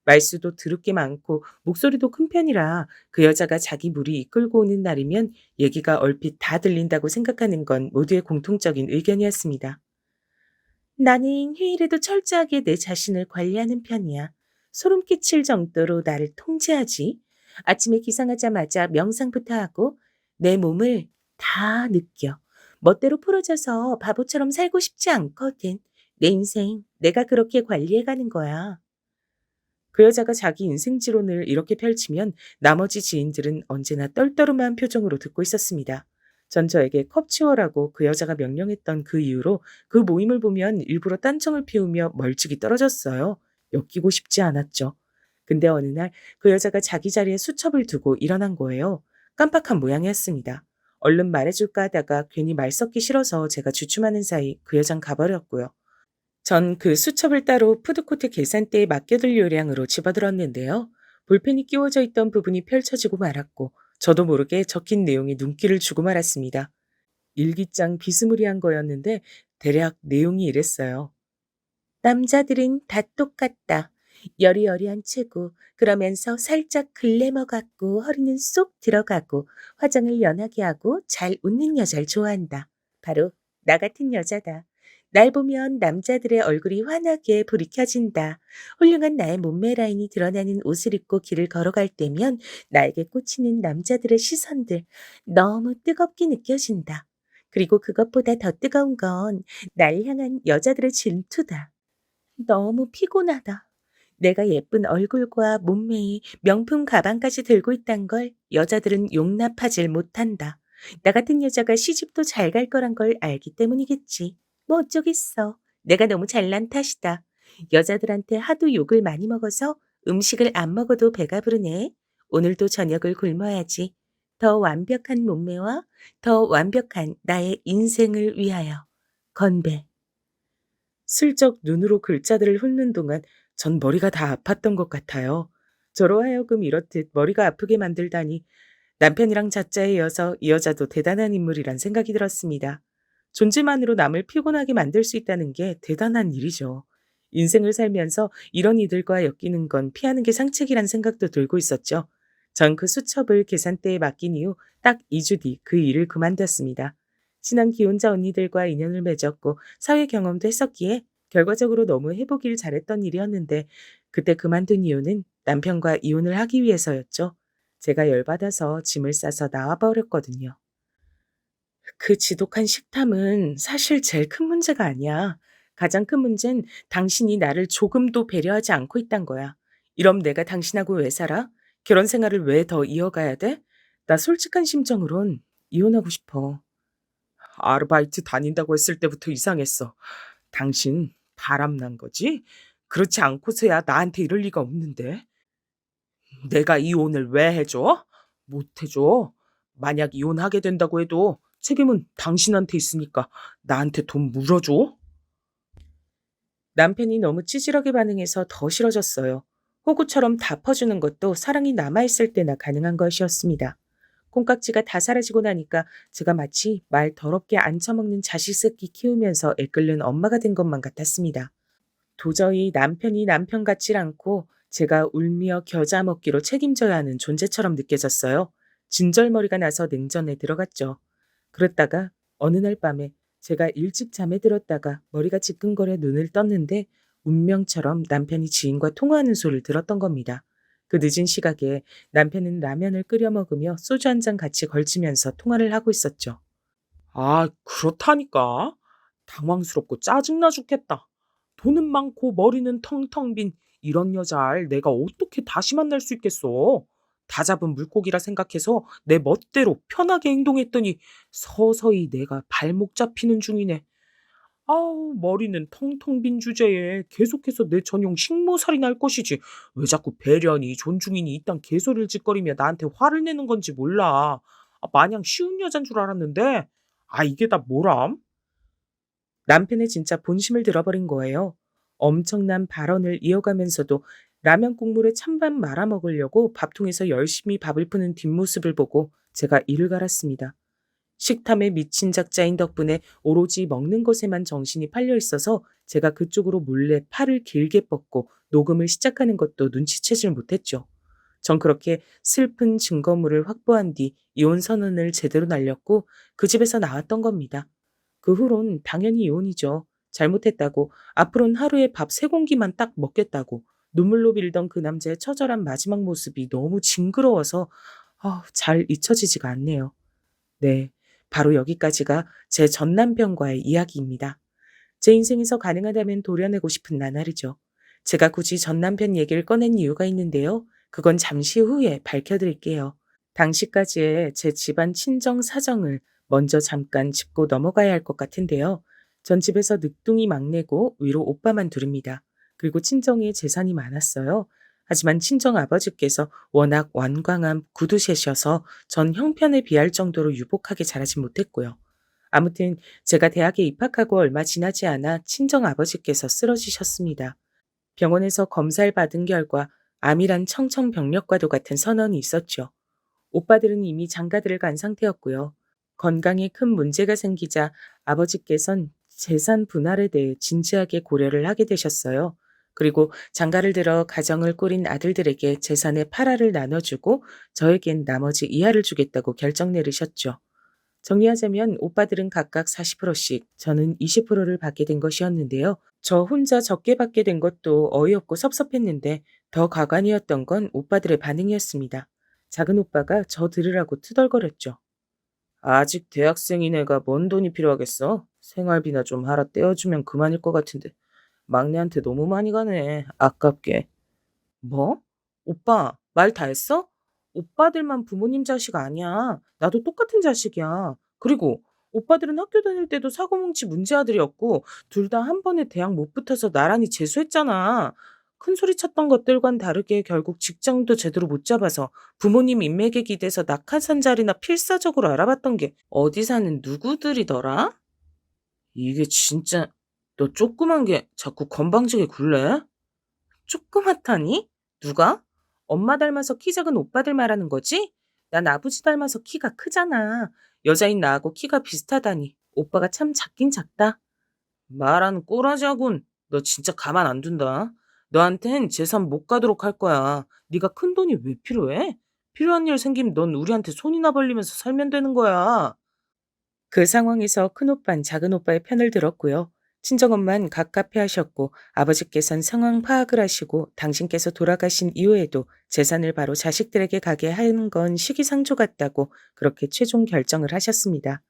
말수도 드럽게 많고 목소리도 큰 편이라 그 여자가 자기 무리 이끌고 오는 날이면 얘기가 얼핏 다 들린다고 생각하는 건 모두의 공통적인 의견이었습니다. 나는 휴일에도 철저하게 내 자신을 관리하는 편이야. 소름 끼칠 정도로 나를 통제하지. 아침에 기상하자마자 명상부터 하고 내 몸을 다 느껴. 멋대로 풀어져서 바보처럼 살고 싶지 않거든. 내 인생 내가 그렇게 관리해가는 거야. 그 여자가 자기 인생지론을 이렇게 펼치면 나머지 지인들은 언제나 떨떠름한 표정으로 듣고 있었습니다. 전 저에게 컵 치워라고 그 여자가 명령했던 그 이후로 그 모임을 보면 일부러 딴청을 피우며 멀찍이 떨어졌어요. 엮이고 싶지 않았죠. 근데 어느 날 그 여자가 자기 자리에 수첩을 두고 일어난 거예요. 깜빡한 모양이었습니다. 얼른 말해줄까 하다가 괜히 말 섞기 싫어서 제가 주춤하는 사이 그 여잔 가버렸고요. 전 그 수첩을 따로 푸드코트 계산대에 맡겨둘 요량으로 집어들었는데요. 볼펜이 끼워져 있던 부분이 펼쳐지고 말았고 저도 모르게 적힌 내용에 눈길을 주고 말았습니다. 일기장 비스무리한 거였는데 대략 내용이 이랬어요. 남자들은 다 똑같다. 여리여리한 체구, 그러면서 살짝 글래머 같고 허리는 쏙 들어가고 화장을 연하게 하고 잘 웃는 여자를 좋아한다. 바로 나 같은 여자다. 날 보면 남자들의 얼굴이 환하게 불이 켜진다. 훌륭한 나의 몸매 라인이 드러나는 옷을 입고 길을 걸어갈 때면 나에게 꽂히는 남자들의 시선들 너무 뜨겁게 느껴진다. 그리고 그것보다 더 뜨거운 건 날 향한 여자들의 질투다. 너무 피곤하다. 내가 예쁜 얼굴과 몸매에 명품 가방까지 들고 있단 걸 여자들은 용납하질 못한다. 나 같은 여자가 시집도 잘 갈 거란 걸 알기 때문이겠지. 뭐 어쩌겠어. 내가 너무 잘난 탓이다. 여자들한테 하도 욕을 많이 먹어서 음식을 안 먹어도 배가 부르네. 오늘도 저녁을 굶어야지. 더 완벽한 몸매와 더 완벽한 나의 인생을 위하여. 건배. 슬쩍 눈으로 글자들을 훑는 동안 전 머리가 다 아팠던 것 같아요. 저로 하여금 이렇듯 머리가 아프게 만들다니 남편이랑 자자에 이어서 이 여자도 대단한 인물이란 생각이 들었습니다. 존재만으로 남을 피곤하게 만들 수 있다는 게 대단한 일이죠. 인생을 살면서 이런 이들과 엮이는 건 피하는 게 상책이란 생각도 들고 있었죠. 전 그 수첩을 계산대에 맡긴 이후 딱 2주 뒤 그 일을 그만뒀습니다. 친한 기혼자 언니들과 인연을 맺었고 사회 경험도 했었기에 결과적으로 너무 해보길 잘했던 일이었는데 그때 그만둔 이유는 남편과 이혼을 하기 위해서였죠. 제가 열받아서 짐을 싸서 나와버렸거든요. 그 지독한 식탐은 사실 제일 큰 문제가 아니야. 가장 큰 문제는 당신이 나를 조금도 배려하지 않고 있단 거야. 이럼 내가 당신하고 왜 살아? 결혼 생활을 왜 더 이어가야 돼? 나 솔직한 심정으론 이혼하고 싶어. 아르바이트 다닌다고 했을 때부터 이상했어. 당신 바람난 거지? 그렇지 않고서야 나한테 이럴 리가 없는데. 내가 이혼을 왜 해줘? 못 해줘. 만약 이혼하게 된다고 해도 책임은 당신한테 있으니까 나한테 돈 물어줘. 남편이 너무 찌질하게 반응해서 더 싫어졌어요. 호구처럼 다 퍼주는 것도 사랑이 남아있을 때나 가능한 것이었습니다. 콩깍지가 다 사라지고 나니까 제가 마치 말 더럽게 안 처먹는 자식 새끼 키우면서 애끓는 엄마가 된 것만 같았습니다. 도저히 남편이 남편 같질 않고 제가 울며 겨자 먹기로 책임져야 하는 존재처럼 느껴졌어요. 진절머리가 나서 냉전에 들어갔죠. 그랬다가 어느 날 밤에 제가 일찍 잠에 들었다가 머리가 지끈거려 눈을 떴는데 운명처럼 남편이 지인과 통화하는 소리를 들었던 겁니다. 그 늦은 시각에 남편은 라면을 끓여 먹으며 소주 한 잔 같이 걸치면서 통화를 하고 있었죠. 아, 그렇다니까. 당황스럽고 짜증나 죽겠다. 돈은 많고 머리는 텅텅 빈 이런 여자를 내가 어떻게 다시 만날 수 있겠어? 다 잡은 물고기라 생각해서 내 멋대로 편하게 행동했더니 서서히 내가 발목 잡히는 중이네. 아우, 머리는 텅텅 빈 주제에 계속해서 내 전용 식모살이 날 것이지. 왜 자꾸 배려니 존중이니 이딴 개소리를 짓거리며 나한테 화를 내는 건지 몰라. 마냥 쉬운 여잔 줄 알았는데. 이게 다 뭐람? 남편의 진짜 본심을 들어버린 거예요. 엄청난 발언을 이어가면서도 라면 국물에 찬밥 말아 먹으려고 밥통에서 열심히 밥을 푸는 뒷모습을 보고 제가 이를 갈았습니다. 식탐에 미친 작자인 덕분에 오로지 먹는 것에만 정신이 팔려 있어서 제가 그쪽으로 몰래 팔을 길게 뻗고 녹음을 시작하는 것도 눈치채질 못했죠. 전 그렇게 슬픈 증거물을 확보한 뒤 이혼 선언을 제대로 날렸고 그 집에서 나왔던 겁니다. 그 후론 당연히 이혼이죠. 잘못했다고, 앞으로는 하루에 밥 3공기만 딱 먹겠다고, 눈물로 빌던 그 남자의 처절한 마지막 모습이 너무 징그러워서 잘 잊혀지지가 않네요. 네, 바로 여기까지가 제 전 남편과의 이야기입니다. 제 인생에서 가능하다면 도려내고 싶은 나날이죠. 제가 굳이 전 남편 얘기를 꺼낸 이유가 있는데요. 그건 잠시 후에 밝혀드릴게요. 당시까지의 제 집안 친정 사정을 먼저 잠깐 짚고 넘어가야 할 것 같은데요. 전 집에서 늑둥이 막내고 위로 오빠만 둘입니다. 그리고 친정에 재산이 많았어요. 하지만 친정 아버지께서 워낙 완강한 구두쇠셔서 전 형편에 비할 정도로 유복하게 자라진 못했고요. 아무튼 제가 대학에 입학하고 얼마 지나지 않아 친정 아버지께서 쓰러지셨습니다. 병원에서 검사를 받은 결과 암이란 청천벽력과도 같은 선언이 있었죠. 오빠들은 이미 장가들을 간 상태였고요. 건강에 큰 문제가 생기자 아버지께선 재산 분할에 대해 진지하게 고려를 하게 되셨어요. 그리고 장가를 들어 가정을 꾸린 아들들에게 재산의 8할을 나눠주고 저에겐 나머지 2할을 주겠다고 결정 내리셨죠. 정리하자면 오빠들은 각각 40%씩, 저는 20%를 받게 된 것이었는데요. 저 혼자 적게 받게 된 것도 어이없고 섭섭했는데 더 가관이었던 건 오빠들의 반응이었습니다. 작은 오빠가 저 들으라고 투덜거렸죠. 아직 대학생인 애가 뭔 돈이 필요하겠어? 생활비나 좀 하라 떼어주면 그만일 것 같은데 막내한테 너무 많이 가네. 아깝게. 뭐? 오빠, 말 다 했어? 오빠들만 부모님 자식 아니야. 나도 똑같은 자식이야. 그리고 오빠들은 학교 다닐 때도 사고뭉치 문제 아들이었고 둘 다 한 번에 대학 못 붙어서 나란히 재수했잖아. 큰 소리 쳤던 것들과는 다르게 결국 직장도 제대로 못 잡아서 부모님 인맥에 기대서 낙하산 자리나 필사적으로 알아봤던 게 어디 사는 누구들이더라? 이게 진짜 너 조그만 게 자꾸 건방지게 굴래? 조그맣다니? 누가? 엄마 닮아서 키 작은 오빠들 말하는 거지? 난 아버지 닮아서 키가 크잖아. 여자인 나하고 키가 비슷하다니. 오빠가 참 작긴 작다. 말하는 꼬라지하군. 너 진짜 가만 안 둔다. 너한텐 재산 못 가도록 할 거야. 네가 큰 돈이 왜 필요해? 필요한 일 생기면 넌 우리한테 손이나 벌리면서 살면 되는 거야. 그 상황에서 큰오빤 작은오빠의 편을 들었고요. 친정엄만 갑갑해하셨고 아버지께선 상황 파악을 하시고 당신께서 돌아가신 이후에도 재산을 바로 자식들에게 가게 하는 건 시기상조 같다고 그렇게 최종 결정을 하셨습니다.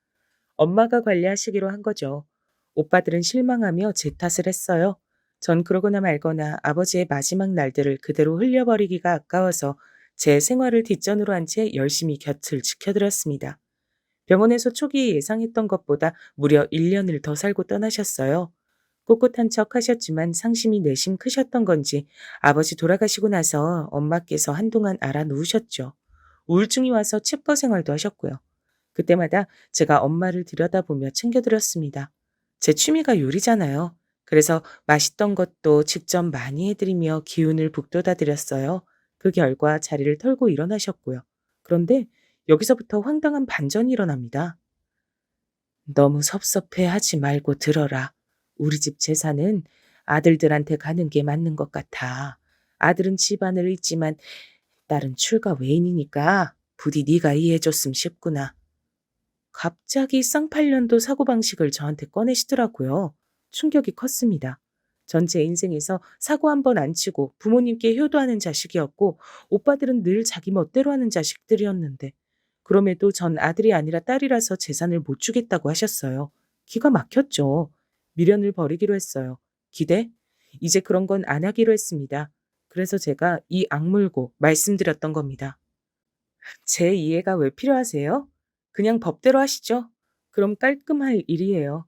엄마가 관리하시기로 한 거죠. 오빠들은 실망하며 제 탓을 했어요. 전 그러거나 말거나 아버지의 마지막 날들을 그대로 흘려버리기가 아까워서 제 생활을 뒷전으로 한 채 열심히 곁을 지켜드렸습니다. 병원에서 초기에 예상했던 것보다 무려 1년을 더 살고 떠나셨어요. 꿋꿋한 척 하셨지만 상심이 내심 크셨던 건지 아버지 돌아가시고 나서 엄마께서 한동안 알아누우셨죠. 우울증이 와서 칩거 생활도 하셨고요. 그때마다 제가 엄마를 들여다보며 챙겨드렸습니다. 제 취미가 요리잖아요. 그래서 맛있던 것도 직접 많이 해드리며 기운을 북돋아 드렸어요. 그 결과 자리를 털고 일어나셨고요. 그런데 여기서부터 황당한 반전이 일어납니다. 너무 섭섭해 하지 말고 들어라. 우리 집 재산은 아들들한테 가는 게 맞는 것 같아. 아들은 집안을 잇지만 딸은 출가 외인이니까 부디 네가 이해해줬으면 싶구나. 갑자기 쌍팔년도 사고방식을 저한테 꺼내시더라고요. 충격이 컸습니다. 전 제 인생에서 사고 한 번 안 치고 부모님께 효도하는 자식이었고 오빠들은 늘 자기 멋대로 하는 자식들이었는데 그럼에도 전 아들이 아니라 딸이라서 재산을 못 주겠다고 하셨어요. 기가 막혔죠. 미련을 버리기로 했어요. 기대? 이제 그런 건 안 하기로 했습니다. 그래서 제가 이 악물고 말씀드렸던 겁니다. 제 이해가 왜 필요하세요? 그냥 법대로 하시죠. 그럼 깔끔할 일이에요.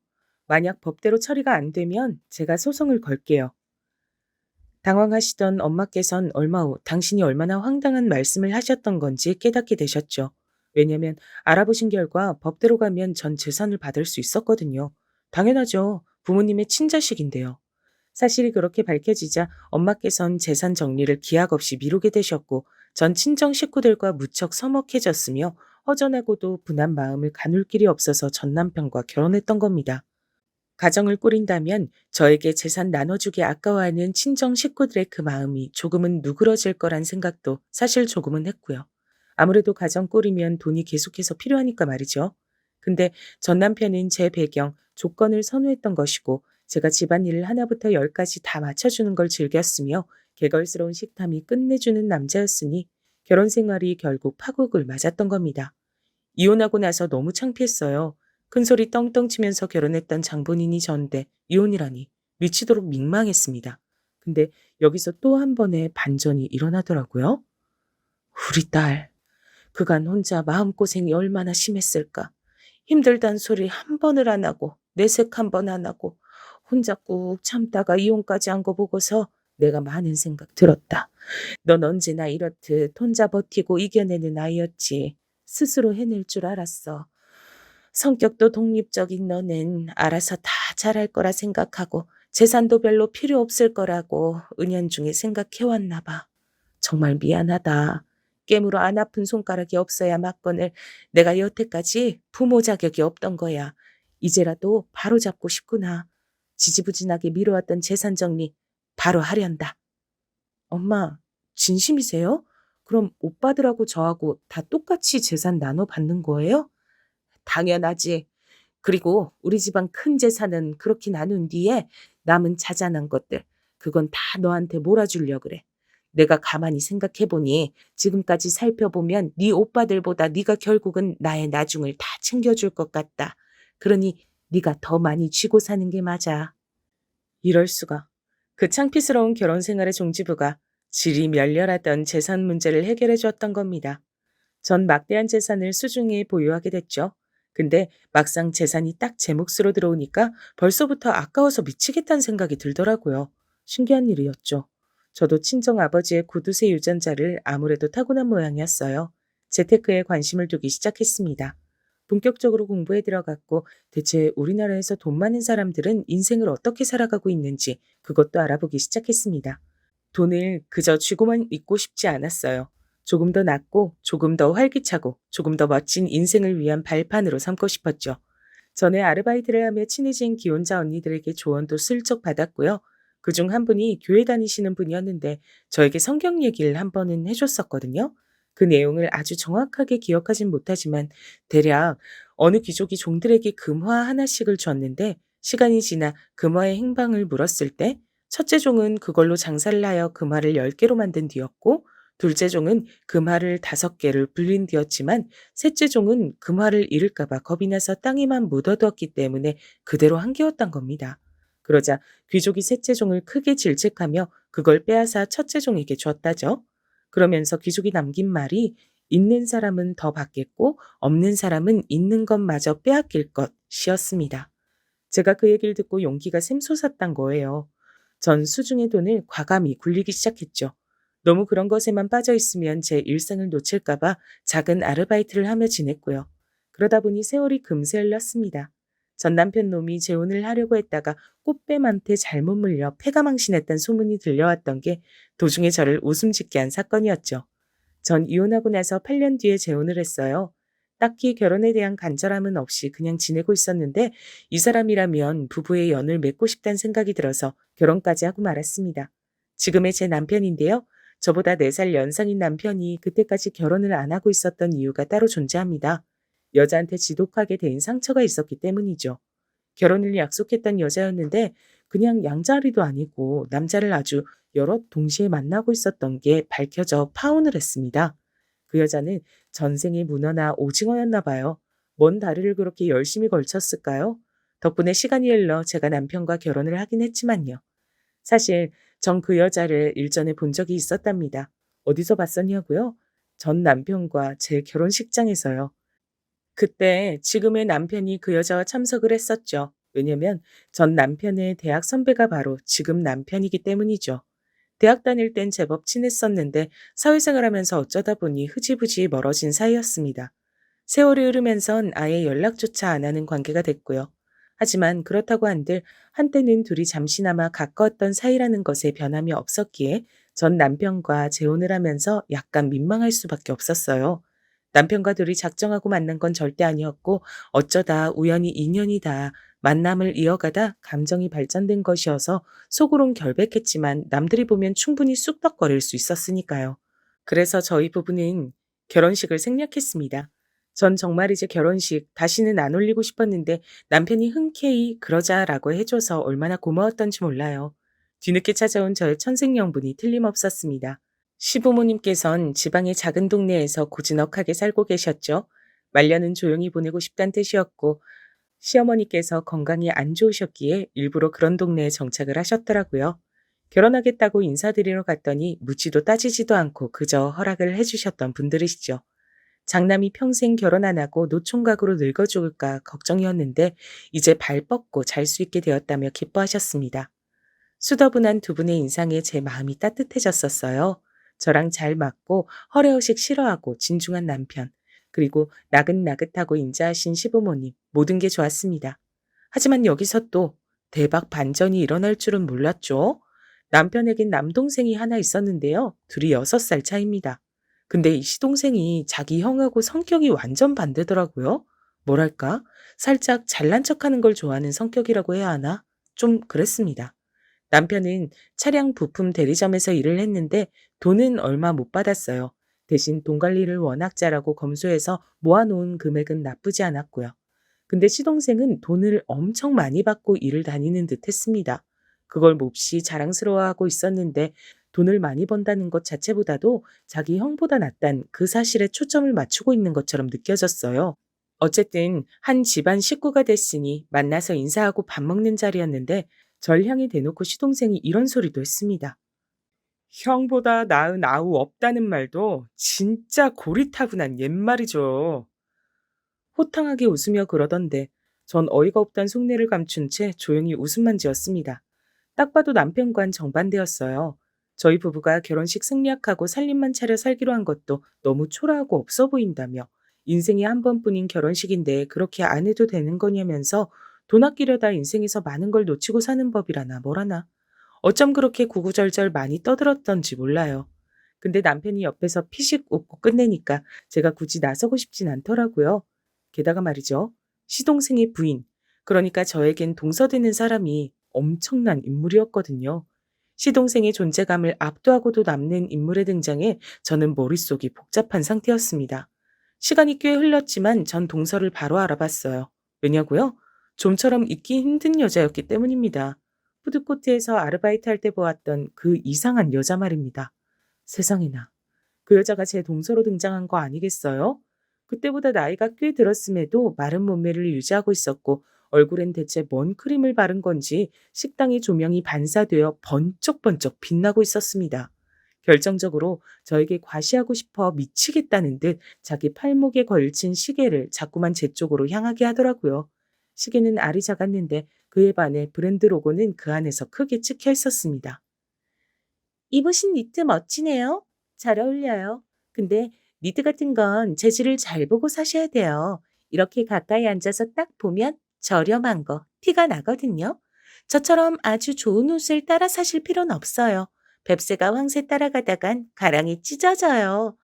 만약 법대로 처리가 안 되면 제가 소송을 걸게요. 당황하시던 엄마께선 얼마 후 당신이 얼마나 황당한 말씀을 하셨던 건지 깨닫게 되셨죠. 왜냐면 알아보신 결과 법대로 가면 전 재산을 받을 수 있었거든요. 당연하죠. 부모님의 친자식인데요. 사실이 그렇게 밝혀지자 엄마께선 재산 정리를 기약 없이 미루게 되셨고 전 친정 식구들과 무척 서먹해졌으며 허전하고도 분한 마음을 가눌 길이 없어서 전 남편과 결혼했던 겁니다. 가정을 꾸린다면 저에게 재산 나눠주기 아까워하는 친정 식구들의 그 마음이 조금은 누그러질 거란 생각도 사실 조금은 했고요. 아무래도 가정 꾸리면 돈이 계속해서 필요하니까 말이죠. 근데 전 남편은 제 배경, 조건을 선호했던 것이고 제가 집안일을 하나부터 열까지 다 맞춰주는 걸 즐겼으며 개걸스러운 식탐이 끝내주는 남자였으니 결혼 생활이 결국 파국을 맞았던 겁니다. 이혼하고 나서 너무 창피했어요. 큰소리 떵떵 치면서 결혼했던 장본인이 전데 이혼이라니 미치도록 민망했습니다. 근데 여기서 또 한 번의 반전이 일어나더라고요. 우리 딸, 그간 혼자 마음고생이 얼마나 심했을까. 힘들단 소리 한 번을 안 하고 내색 한 번 안 하고 혼자 꾹 참다가 이혼까지 한 거 보고서 내가 많은 생각 들었다. 넌 언제나 이렇듯 혼자 버티고 이겨내는 아이였지. 스스로 해낼 줄 알았어. 성격도 독립적인 너는 알아서 다 잘할 거라 생각하고 재산도 별로 필요 없을 거라고 은연중에 생각해왔나 봐. 정말 미안하다. 깨물어 안 아픈 손가락이 없어야 맞거늘 내가 여태까지 부모 자격이 없던 거야. 이제라도 바로 잡고 싶구나. 지지부진하게 미뤄왔던 재산 정리 바로 하련다. 엄마, 진심이세요? 그럼 오빠들하고 저하고 다 똑같이 재산 나눠 받는 거예요? 당연하지. 그리고 우리 집안 큰 재산은 그렇게 나눈 뒤에 남은 자잘한 것들, 그건 다 너한테 몰아주려 그래. 내가 가만히 생각해보니 지금까지 살펴보면 네 오빠들보다 네가 결국은 나의 나중을 다 챙겨줄 것 같다. 그러니 네가 더 많이 쥐고 사는 게 맞아. 이럴 수가. 그 창피스러운 결혼 생활의 종지부가 질이 멸렬하던 재산 문제를 해결해 주었던 겁니다. 전 막대한 재산을 수중에 보유하게 됐죠. 근데 막상 재산이 딱 제 몫으로 들어오니까 벌써부터 아까워서 미치겠다는 생각이 들더라고요. 신기한 일이었죠. 저도 친정 아버지의 구두쇠 유전자를 아무래도 타고난 모양이었어요. 재테크에 관심을 두기 시작했습니다. 본격적으로 공부에 들어갔고 대체 우리나라에서 돈 많은 사람들은 인생을 어떻게 살아가고 있는지 그것도 알아보기 시작했습니다. 돈을 그저 쥐고만 있고 싶지 않았어요. 조금 더 낫고 조금 더 활기차고 조금 더 멋진 인생을 위한 발판으로 삼고 싶었죠. 전에 아르바이트를 하며 친해진 기혼자 언니들에게 조언도 슬쩍 받았고요. 그중 한 분이 교회 다니시는 분이었는데 저에게 성경 얘기를 한 번은 해줬었거든요. 그 내용을 아주 정확하게 기억하진 못하지만 대략 어느 귀족이 종들에게 금화 하나씩을 줬는데 시간이 지나 금화의 행방을 물었을 때 첫째 종은 그걸로 장사를 하여 금화를 10개로 만든 뒤였고 둘째 종은 금화를 5개를 불린 뒤였지만 셋째 종은 금화를 잃을까 봐 겁이 나서 땅에만 묻어두었기 때문에 그대로 한 개였단 겁니다. 그러자 귀족이 셋째 종을 크게 질책하며 그걸 빼앗아 첫째 종에게 줬다죠. 그러면서 귀족이 남긴 말이 있는 사람은 더 받겠고 없는 사람은 있는 것마저 빼앗길 것이었습니다. 제가 그 얘기를 듣고 용기가 샘솟았단 거예요. 전 수중의 돈을 과감히 굴리기 시작했죠. 너무 그런 것에만 빠져 있으면 제 일상을 놓칠까 봐 작은 아르바이트를 하며 지냈고요. 그러다 보니 세월이 금세 흘렀습니다. 전 남편 놈이 재혼을 하려고 했다가 꽃뱀한테 잘못 물려 패가망신했던 소문이 들려왔던 게 도중에 저를 웃음 짓게 한 사건이었죠. 전 이혼하고 나서 8년 뒤에 재혼을 했어요. 딱히 결혼에 대한 간절함은 없이 그냥 지내고 있었는데 이 사람이라면 부부의 연을 맺고 싶다는 생각이 들어서 결혼까지 하고 말았습니다. 지금의 제 남편인데요. 저보다 4살 연상인 남편이 그때까지 결혼을 안 하고 있었던 이유가 따로 존재합니다. 여자한테 지독하게 대인 상처가 있었기 때문이죠. 결혼을 약속했던 여자였는데 그냥 양자리도 아니고 남자를 아주 여럿 동시에 만나고 있었던 게 밝혀져 파혼을 했습니다. 그 여자는 전생의 문어나 오징어였나 봐요. 뭔 다리를 그렇게 열심히 걸쳤을까요? 덕분에 시간이 흘러 제가 남편과 결혼을 하긴 했지만요. 사실 전 그 여자를 일전에 본 적이 있었답니다. 어디서 봤었냐고요? 전 남편과 제 결혼식장에서요. 그때 지금의 남편이 그 여자와 참석을 했었죠. 왜냐면 전 남편의 대학 선배가 바로 지금 남편이기 때문이죠. 대학 다닐 땐 제법 친했었는데 사회생활하면서 어쩌다 보니 흐지부지 멀어진 사이였습니다. 세월이 흐르면선 아예 연락조차 안 하는 관계가 됐고요. 하지만 그렇다고 한들 한때는 둘이 잠시나마 가까웠던 사이라는 것에 변함이 없었기에 전 남편과 재혼을 하면서 약간 민망할 수밖에 없었어요. 남편과 둘이 작정하고 만난 건 절대 아니었고 어쩌다 우연히 인연이다. 만남을 이어가다 감정이 발전된 것이어서 속으론 결백했지만 남들이 보면 충분히 쑥덕거릴 수 있었으니까요. 그래서 저희 부부는 결혼식을 생략했습니다. 전 정말 이제 결혼식 다시는 안 올리고 싶었는데 남편이 흔쾌히 그러자라고 해줘서 얼마나 고마웠던지 몰라요. 뒤늦게 찾아온 저의 천생연분이 틀림없었습니다. 시부모님께선 지방의 작은 동네에서 고즈넉하게 살고 계셨죠. 말년은 조용히 보내고 싶다는 뜻이었고 시어머니께서 건강이 안 좋으셨기에 일부러 그런 동네에 정착을 하셨더라고요. 결혼하겠다고 인사드리러 갔더니 묻지도 따지지도 않고 그저 허락을 해주셨던 분들이시죠. 장남이 평생 결혼 안 하고 노총각으로 늙어 죽을까 걱정이었는데 이제 발 뻗고 잘 수 있게 되었다며 기뻐하셨습니다. 수더분한 두 분의 인상에 제 마음이 따뜻해졌었어요. 저랑 잘 맞고 허례허식 싫어하고 진중한 남편, 그리고 나긋나긋하고 인자하신 시부모님, 모든 게 좋았습니다. 하지만 여기서 또 대박 반전이 일어날 줄은 몰랐죠. 남편에겐 남동생이 하나 있었는데요. 둘이 6살 차이입니다. 근데 이 시동생이 자기 형하고 성격이 완전 반대더라고요. 뭐랄까? 살짝 잘난 척하는 걸 좋아하는 성격이라고 해야 하나? 좀 그랬습니다. 남편은 차량 부품 대리점에서 일을 했는데 돈은 얼마 못 받았어요. 대신 돈 관리를 워낙 잘하고 검소해서 모아놓은 금액은 나쁘지 않았고요. 근데 시동생은 돈을 엄청 많이 받고 일을 다니는 듯 했습니다. 그걸 몹시 자랑스러워하고 있었는데 돈을 많이 번다는 것 자체보다도 자기 형보다 낫단 그 사실에 초점을 맞추고 있는 것처럼 느껴졌어요. 어쨌든 한 집안 식구가 됐으니 만나서 인사하고 밥 먹는 자리였는데 절 향해 대놓고 시동생이 이런 소리도 했습니다. 형보다 나은 아우 없다는 말도 진짜 고리타분한 옛말이죠. 호탕하게 웃으며 그러던데 전 어이가 없단 속내를 감춘 채 조용히 웃음만 지었습니다. 딱 봐도 남편과는 정반대였어요. 저희 부부가 결혼식 승리학하고 살림만 차려 살기로 한 것도 너무 초라하고 없어 보인다며 인생이 한 번뿐인 결혼식인데 그렇게 안 해도 되는 거냐면서 돈 아끼려다 인생에서 많은 걸 놓치고 사는 법이라나 뭐라나. 어쩜 그렇게 구구절절 많이 떠들었던지 몰라요. 근데 남편이 옆에서 피식 웃고 끝내니까 제가 굳이 나서고 싶진 않더라고요. 게다가 말이죠. 시동생의 부인, 그러니까 저에겐 동서되는 사람이 엄청난 인물이었거든요. 시동생의 존재감을 압도하고도 남는 인물의 등장에 저는 머릿속이 복잡한 상태였습니다. 시간이 꽤 흘렀지만 전 동서를 바로 알아봤어요. 왜냐고요? 좀처럼 잊기 힘든 여자였기 때문입니다. 푸드코트에서 아르바이트 할 때 보았던 그 이상한 여자 말입니다. 세상에나. 그 여자가 제 동서로 등장한 거 아니겠어요? 그때보다 나이가 꽤 들었음에도 마른 몸매를 유지하고 있었고 얼굴엔 대체 뭔 크림을 바른 건지 식당의 조명이 반사되어 번쩍번쩍 빛나고 있었습니다. 결정적으로 저에게 과시하고 싶어 미치겠다는 듯 자기 팔목에 걸친 시계를 자꾸만 제 쪽으로 향하게 하더라고요. 시계는 알이 작았는데 그에 반해 브랜드 로고는 그 안에서 크게 찍혀 있었습니다. 입으신 니트 멋지네요. 잘 어울려요. 근데 니트 같은 건 재질을 잘 보고 사셔야 돼요. 이렇게 가까이 앉아서 딱 보면 저렴한 거 티가 나거든요. 저처럼 아주 좋은 옷을 따라 사실 필요는 없어요. 뱁새가 황새 따라가다간 가랑이 찢어져요.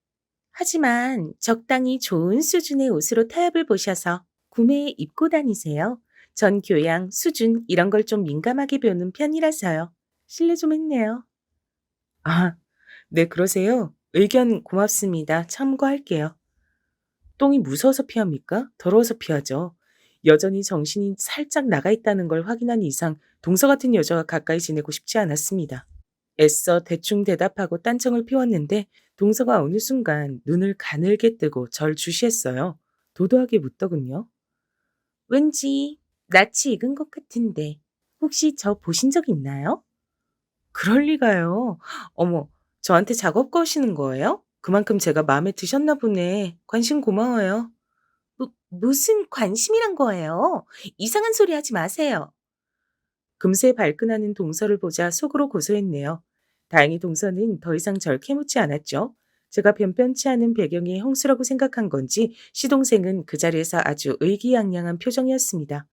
하지만 적당히 좋은 수준의 옷으로 타협을 보셔서 구매에 입고 다니세요. 전 교양, 수준 이런 걸 좀 민감하게 보는 편이라서요. 실례 좀 했네요. 아, 네, 그러세요? 의견 고맙습니다. 참고할게요. 똥이 무서워서 피합니까? 더러워서 피하죠. 여전히 정신이 살짝 나가 있다는 걸 확인한 이상 동서 같은 여자와 가까이 지내고 싶지 않았습니다. 애써 대충 대답하고 딴청을 피웠는데 동서가 어느 순간 눈을 가늘게 뜨고 절 주시했어요. 도도하게 묻더군요. 왠지 낯이 익은 것 같은데 혹시 저 보신 적 있나요? 그럴 리가요. 어머, 저한테 작업 거시는 거예요? 그만큼 제가 마음에 드셨나 보네. 관심 고마워요. 무슨 관심이란 거예요? 이상한 소리 하지 마세요. 금세 발끈하는 동서를 보자 속으로 고소했네요. 다행히 동서는 더 이상 절 캐묻지 않았죠. 제가 변변치 않은 배경이 형수라고 생각한 건지 시동생은 그 자리에서 아주 의기양양한 표정이었습니다.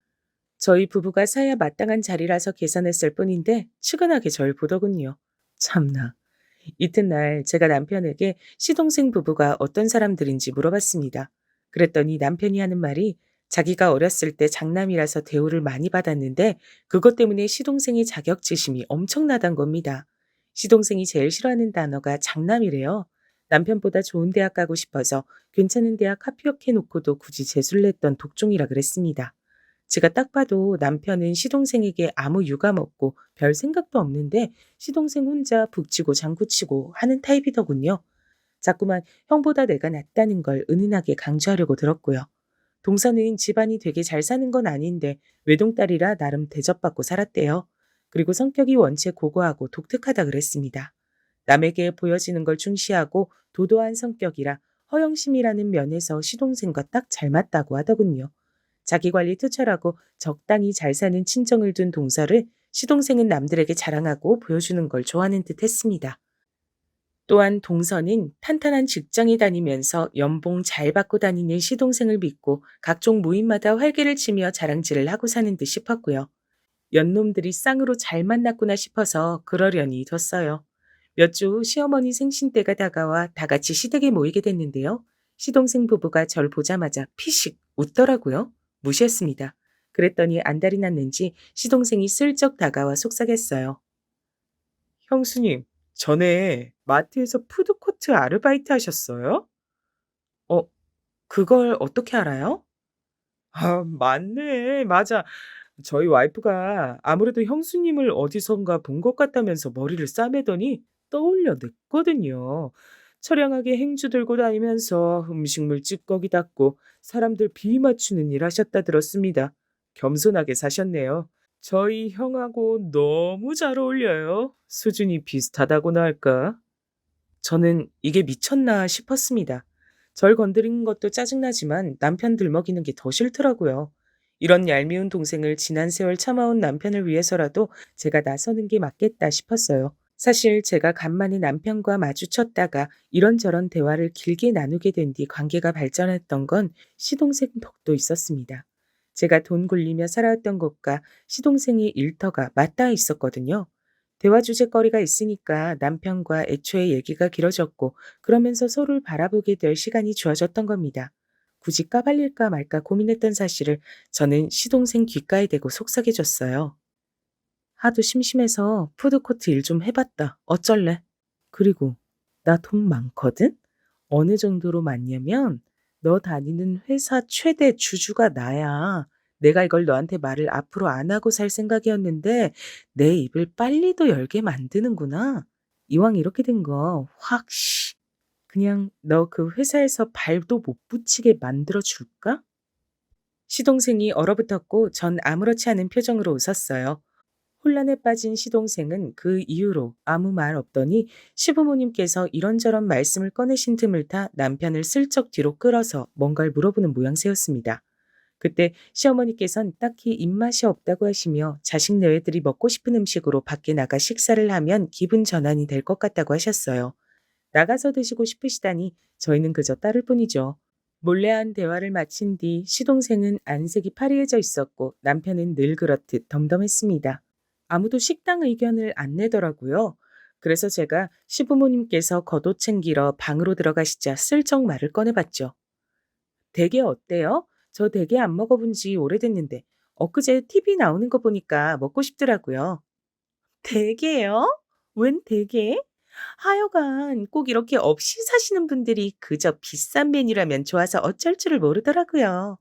저희 부부가 사야 마땅한 자리라서 계산했을 뿐인데 측은하게 절 보더군요. 참나. 이튿날 제가 남편에게 시동생 부부가 어떤 사람들인지 물어봤습니다. 그랬더니 남편이 하는 말이 자기가 어렸을 때 장남이라서 대우를 많이 받았는데 그것 때문에 시동생의 자격지심이 엄청나단 겁니다. 시동생이 제일 싫어하는 단어가 장남이래요. 남편보다 좋은 대학 가고 싶어서 괜찮은 대학 합격해놓고도 굳이 재수를 했던 독종이라 그랬습니다. 제가 딱 봐도 남편은 시동생에게 아무 유감 없고 별 생각도 없는데 시동생 혼자 북치고 장구치고 하는 타입이더군요. 자꾸만 형보다 내가 낫다는 걸 은은하게 강조하려고 들었고요. 동서는 집안이 되게 잘 사는 건 아닌데 외동딸이라 나름 대접받고 살았대요. 그리고 성격이 원체 고고하고 독특하다 그랬습니다. 남에게 보여지는 걸 중시하고 도도한 성격이라 허영심이라는 면에서 시동생과 딱 잘 맞다고 하더군요. 자기 관리 투철하고 적당히 잘 사는 친정을 둔 동서를 시동생은 남들에게 자랑하고 보여주는 걸 좋아하는 듯 했습니다. 또한 동서는 탄탄한 직장에 다니면서 연봉 잘 받고 다니는 시동생을 믿고 각종 모임마다 활개를 치며 자랑질을 하고 사는 듯 싶었고요. 연놈들이 쌍으로 잘 만났구나 싶어서 그러려니 뒀어요. 몇 주 후 시어머니 생신 때가 다가와 다 같이 시댁에 모이게 됐는데요. 시동생 부부가 절 보자마자 피식 웃더라고요. 무시했습니다. 그랬더니 안달이 났는지 시동생이 슬쩍 다가와 속삭였어요. 형수님, 전에 마트에서 푸드코트 아르바이트 하셨어요? 어, 그걸 어떻게 알아요? 아, 맞네. 맞아. 저희 와이프가 아무래도 형수님을 어디선가 본 것 같다면서 머리를 싸매더니 떠올려 냈거든요. 처량하게 행주 들고 다니면서 음식물 찌꺼기 닦고 사람들 비위 맞추는 일 하셨다 들었습니다. 겸손하게 사셨네요. 저희 형하고 너무 잘 어울려요. 수준이 비슷하다고나 할까? 저는 이게 미쳤나 싶었습니다. 절 건드리는 것도 짜증나지만 남편 들먹이는 게 더 싫더라고요. 이런 얄미운 동생을 지난 세월 참아온 남편을 위해서라도 제가 나서는 게 맞겠다 싶었어요. 사실 제가 간만에 남편과 마주쳤다가 이런저런 대화를 길게 나누게 된 뒤 관계가 발전했던 건 시동생 덕도 있었습니다. 제가 돈 굴리며 살아왔던 것과 시동생의 일터가 맞닿아 있었거든요. 대화 주제거리가 있으니까 남편과 애초에 얘기가 길어졌고 그러면서 서로를 바라보게 될 시간이 주어졌던 겁니다. 굳이 까발릴까 말까 고민했던 사실을 저는 시동생 귓가에 대고 속삭여줬어요. 하도 심심해서 푸드코트 일 좀 해봤다. 어쩔래? 그리고 나 돈 많거든? 어느 정도로 많냐면 너 다니는 회사 최대 주주가 나야. 내가 이걸 너한테 말을 앞으로 안 하고 살 생각이었는데 내 입을 빨리도 열게 만드는구나. 이왕 이렇게 된 거 확 씨. 그냥 너 그 회사에서 발도 못 붙이게 만들어 줄까? 시동생이 얼어붙었고 전 아무렇지 않은 표정으로 웃었어요. 혼란에 빠진 시동생은 그 이후로 아무 말 없더니 시부모님께서 이런저런 말씀을 꺼내신 틈을 타 남편을 슬쩍 뒤로 끌어서 뭔가를 물어보는 모양새였습니다. 그때 시어머니께선 딱히 입맛이 없다고 하시며 자식 너희들이 먹고 싶은 음식으로 밖에 나가 식사를 하면 기분 전환이 될 것 같다고 하셨어요. 나가서 드시고 싶으시다니 저희는 그저 따를 뿐이죠. 몰래한 대화를 마친 뒤 시동생은 안색이 파리해져 있었고 남편은 늘 그렇듯 덤덤했습니다. 아무도 식당 의견을 안 내더라고요. 그래서 제가 시부모님께서 겉옷 챙기러 방으로 들어가시자 슬쩍 말을 꺼내봤죠. 대게 어때요? 저 대게 안 먹어본 지 오래됐는데 엊그제 TV 나오는 거 보니까 먹고 싶더라고요. 대게요? 웬 대게? 하여간 꼭 이렇게 없이 사시는 분들이 그저 비싼 메뉴라면 좋아서 어쩔 줄을 모르더라고요.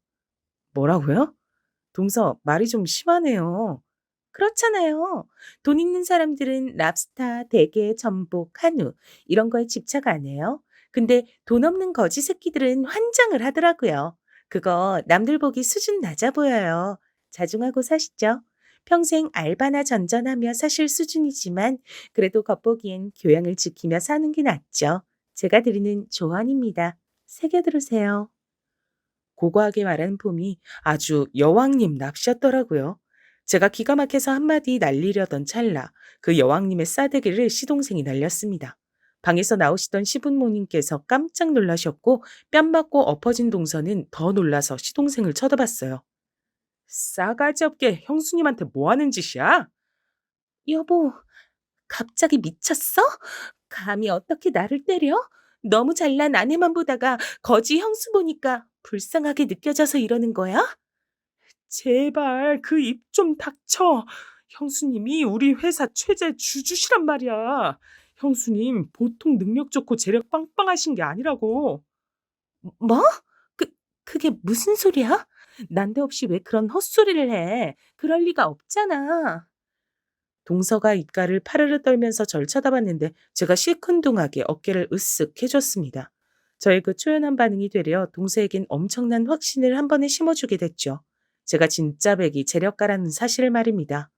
뭐라고요? 동서 말이 좀 심하네요. 그렇잖아요. 돈 있는 사람들은 랍스타, 대게, 전복, 한우 이런 거에 집착 안 해요. 근데 돈 없는 거지 새끼들은 환장을 하더라고요. 그거 남들 보기 수준 낮아 보여요. 자중하고 사시죠. 평생 알바나 전전하며 사실 수준이지만 그래도 겉보기엔 교양을 지키며 사는 게 낫죠. 제가 드리는 조언입니다. 새겨 들으세요. 고고하게 말하는 폼이 아주 여왕님 납셨더라고요. 제가 기가 막혀서 한마디 날리려던 찰나 그 여왕님의 싸대기를 시동생이 날렸습니다. 방에서 나오시던 시부모님께서 깜짝 놀라셨고 뺨 맞고 엎어진 동서는 더 놀라서 시동생을 쳐다봤어요. 싸가지 없게 형수님한테 뭐 하는 짓이야? 여보, 갑자기 미쳤어? 감히 어떻게 나를 때려? 너무 잘난 아내만 보다가 거지 형수 보니까 불쌍하게 느껴져서 이러는 거야? 제발 그 입 좀 닥쳐. 형수님이 우리 회사 최재 주주시란 말이야. 형수님 보통 능력 좋고 재력 빵빵하신 게 아니라고. 뭐? 그 그게 무슨 소리야? 난데없이 왜 그런 헛소리를 해? 그럴 리가 없잖아. 동서가 입가를 파르르 떨면서 절 쳐다봤는데 제가 시큰둥하게 어깨를 으쓱 해줬습니다. 저의 그 초연한 반응이 되려 동서에겐 엄청난 확신을 한 번에 심어주게 됐죠. 제가 진짜 백이 재력가라는 사실을 말입니다.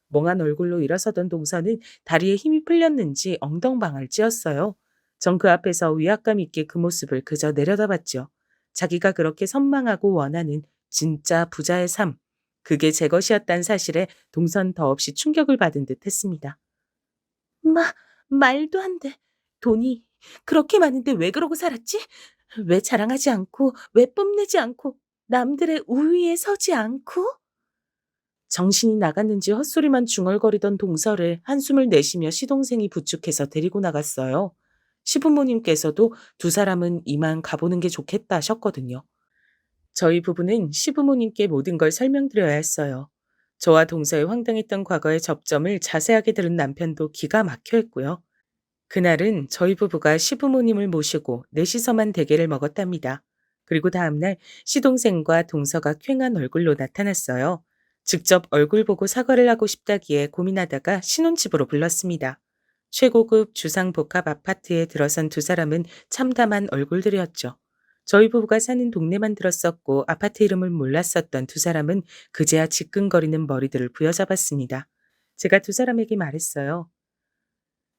멍한 얼굴로 일어서던 동서는 다리에 힘이 풀렸는지 엉덩방아를 찧었어요. 전 그 앞에서 위압감 있게 그 모습을 그저 내려다봤죠. 자기가 그렇게 선망하고 원하는 진짜 부자의 삶, 그게 제 것이었다는 사실에 동선 더없이 충격을 받은 듯 했습니다. 말도 안 돼. 돈이 그렇게 많은데 왜 그러고 살았지? 왜 자랑하지 않고, 왜 뽐내지 않고, 남들의 우위에 서지 않고? 정신이 나갔는지 헛소리만 중얼거리던 동서를 한숨을 내쉬며 시동생이 부축해서 데리고 나갔어요. 시부모님께서도 두 사람은 이만 가보는 게 좋겠다 하셨거든요. 저희 부부는 시부모님께 모든 걸 설명드려야 했어요. 저와 동서의 황당했던 과거의 접점을 자세하게 들은 남편도 기가 막혀 했고요. 그날은 저희 부부가 시부모님을 모시고 넷이서만 대게를 먹었답니다. 그리고 다음날 시동생과 동서가 퀭한 얼굴로 나타났어요. 직접 얼굴 보고 사과를 하고 싶다기에 고민하다가 신혼집으로 불렀습니다. 최고급 주상복합 아파트에 들어선 두 사람은 참담한 얼굴들이었죠. 저희 부부가 사는 동네만 들었었고 아파트 이름을 몰랐었던 두 사람은 그제야 지끈거리는 머리들을 부여잡았습니다. 제가 두 사람에게 말했어요.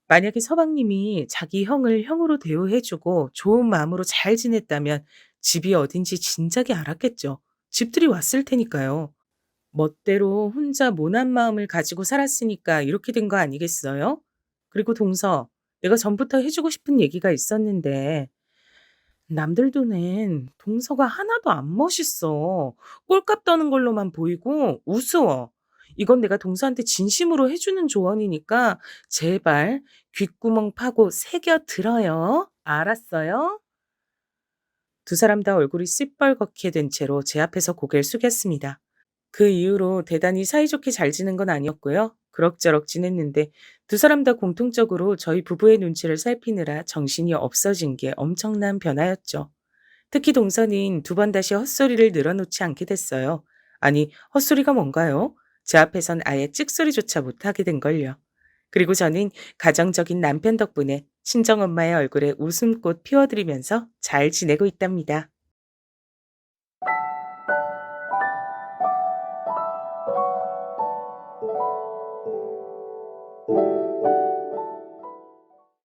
만약에 서방님이 자기 형을 형으로 대우해주고 좋은 마음으로 잘 지냈다면 집이 어딘지 진작에 알았겠죠. 집들이 왔을 테니까요. 멋대로 혼자 모난 마음을 가지고 살았으니까 이렇게 된 거 아니겠어요? 그리고 동서, 내가 전부터 해주고 싶은 얘기가 있었는데 남들 눈엔 동서가 하나도 안 멋있어. 꼴값 떠는 걸로만 보이고 우스워. 이건 내가 동서한테 진심으로 해주는 조언이니까 제발 귓구멍 파고 새겨 들어요. 알았어요? 두 사람 다 얼굴이 시뻘겋게 된 채로 제 앞에서 고개를 숙였습니다. 그 이후로 대단히 사이좋게 잘 지낸 건 아니었고요. 그럭저럭 지냈는데 두 사람 다 공통적으로 저희 부부의 눈치를 살피느라 정신이 없어진 게 엄청난 변화였죠. 특히 동서는 두 번 다시 헛소리를 늘어놓지 않게 됐어요. 아니, 헛소리가 뭔가요? 제 앞에선 아예 찍소리조차 못하게 된 걸요. 그리고 저는 가정적인 남편 덕분에 친정엄마의 얼굴에 웃음꽃 피워드리면서 잘 지내고 있답니다.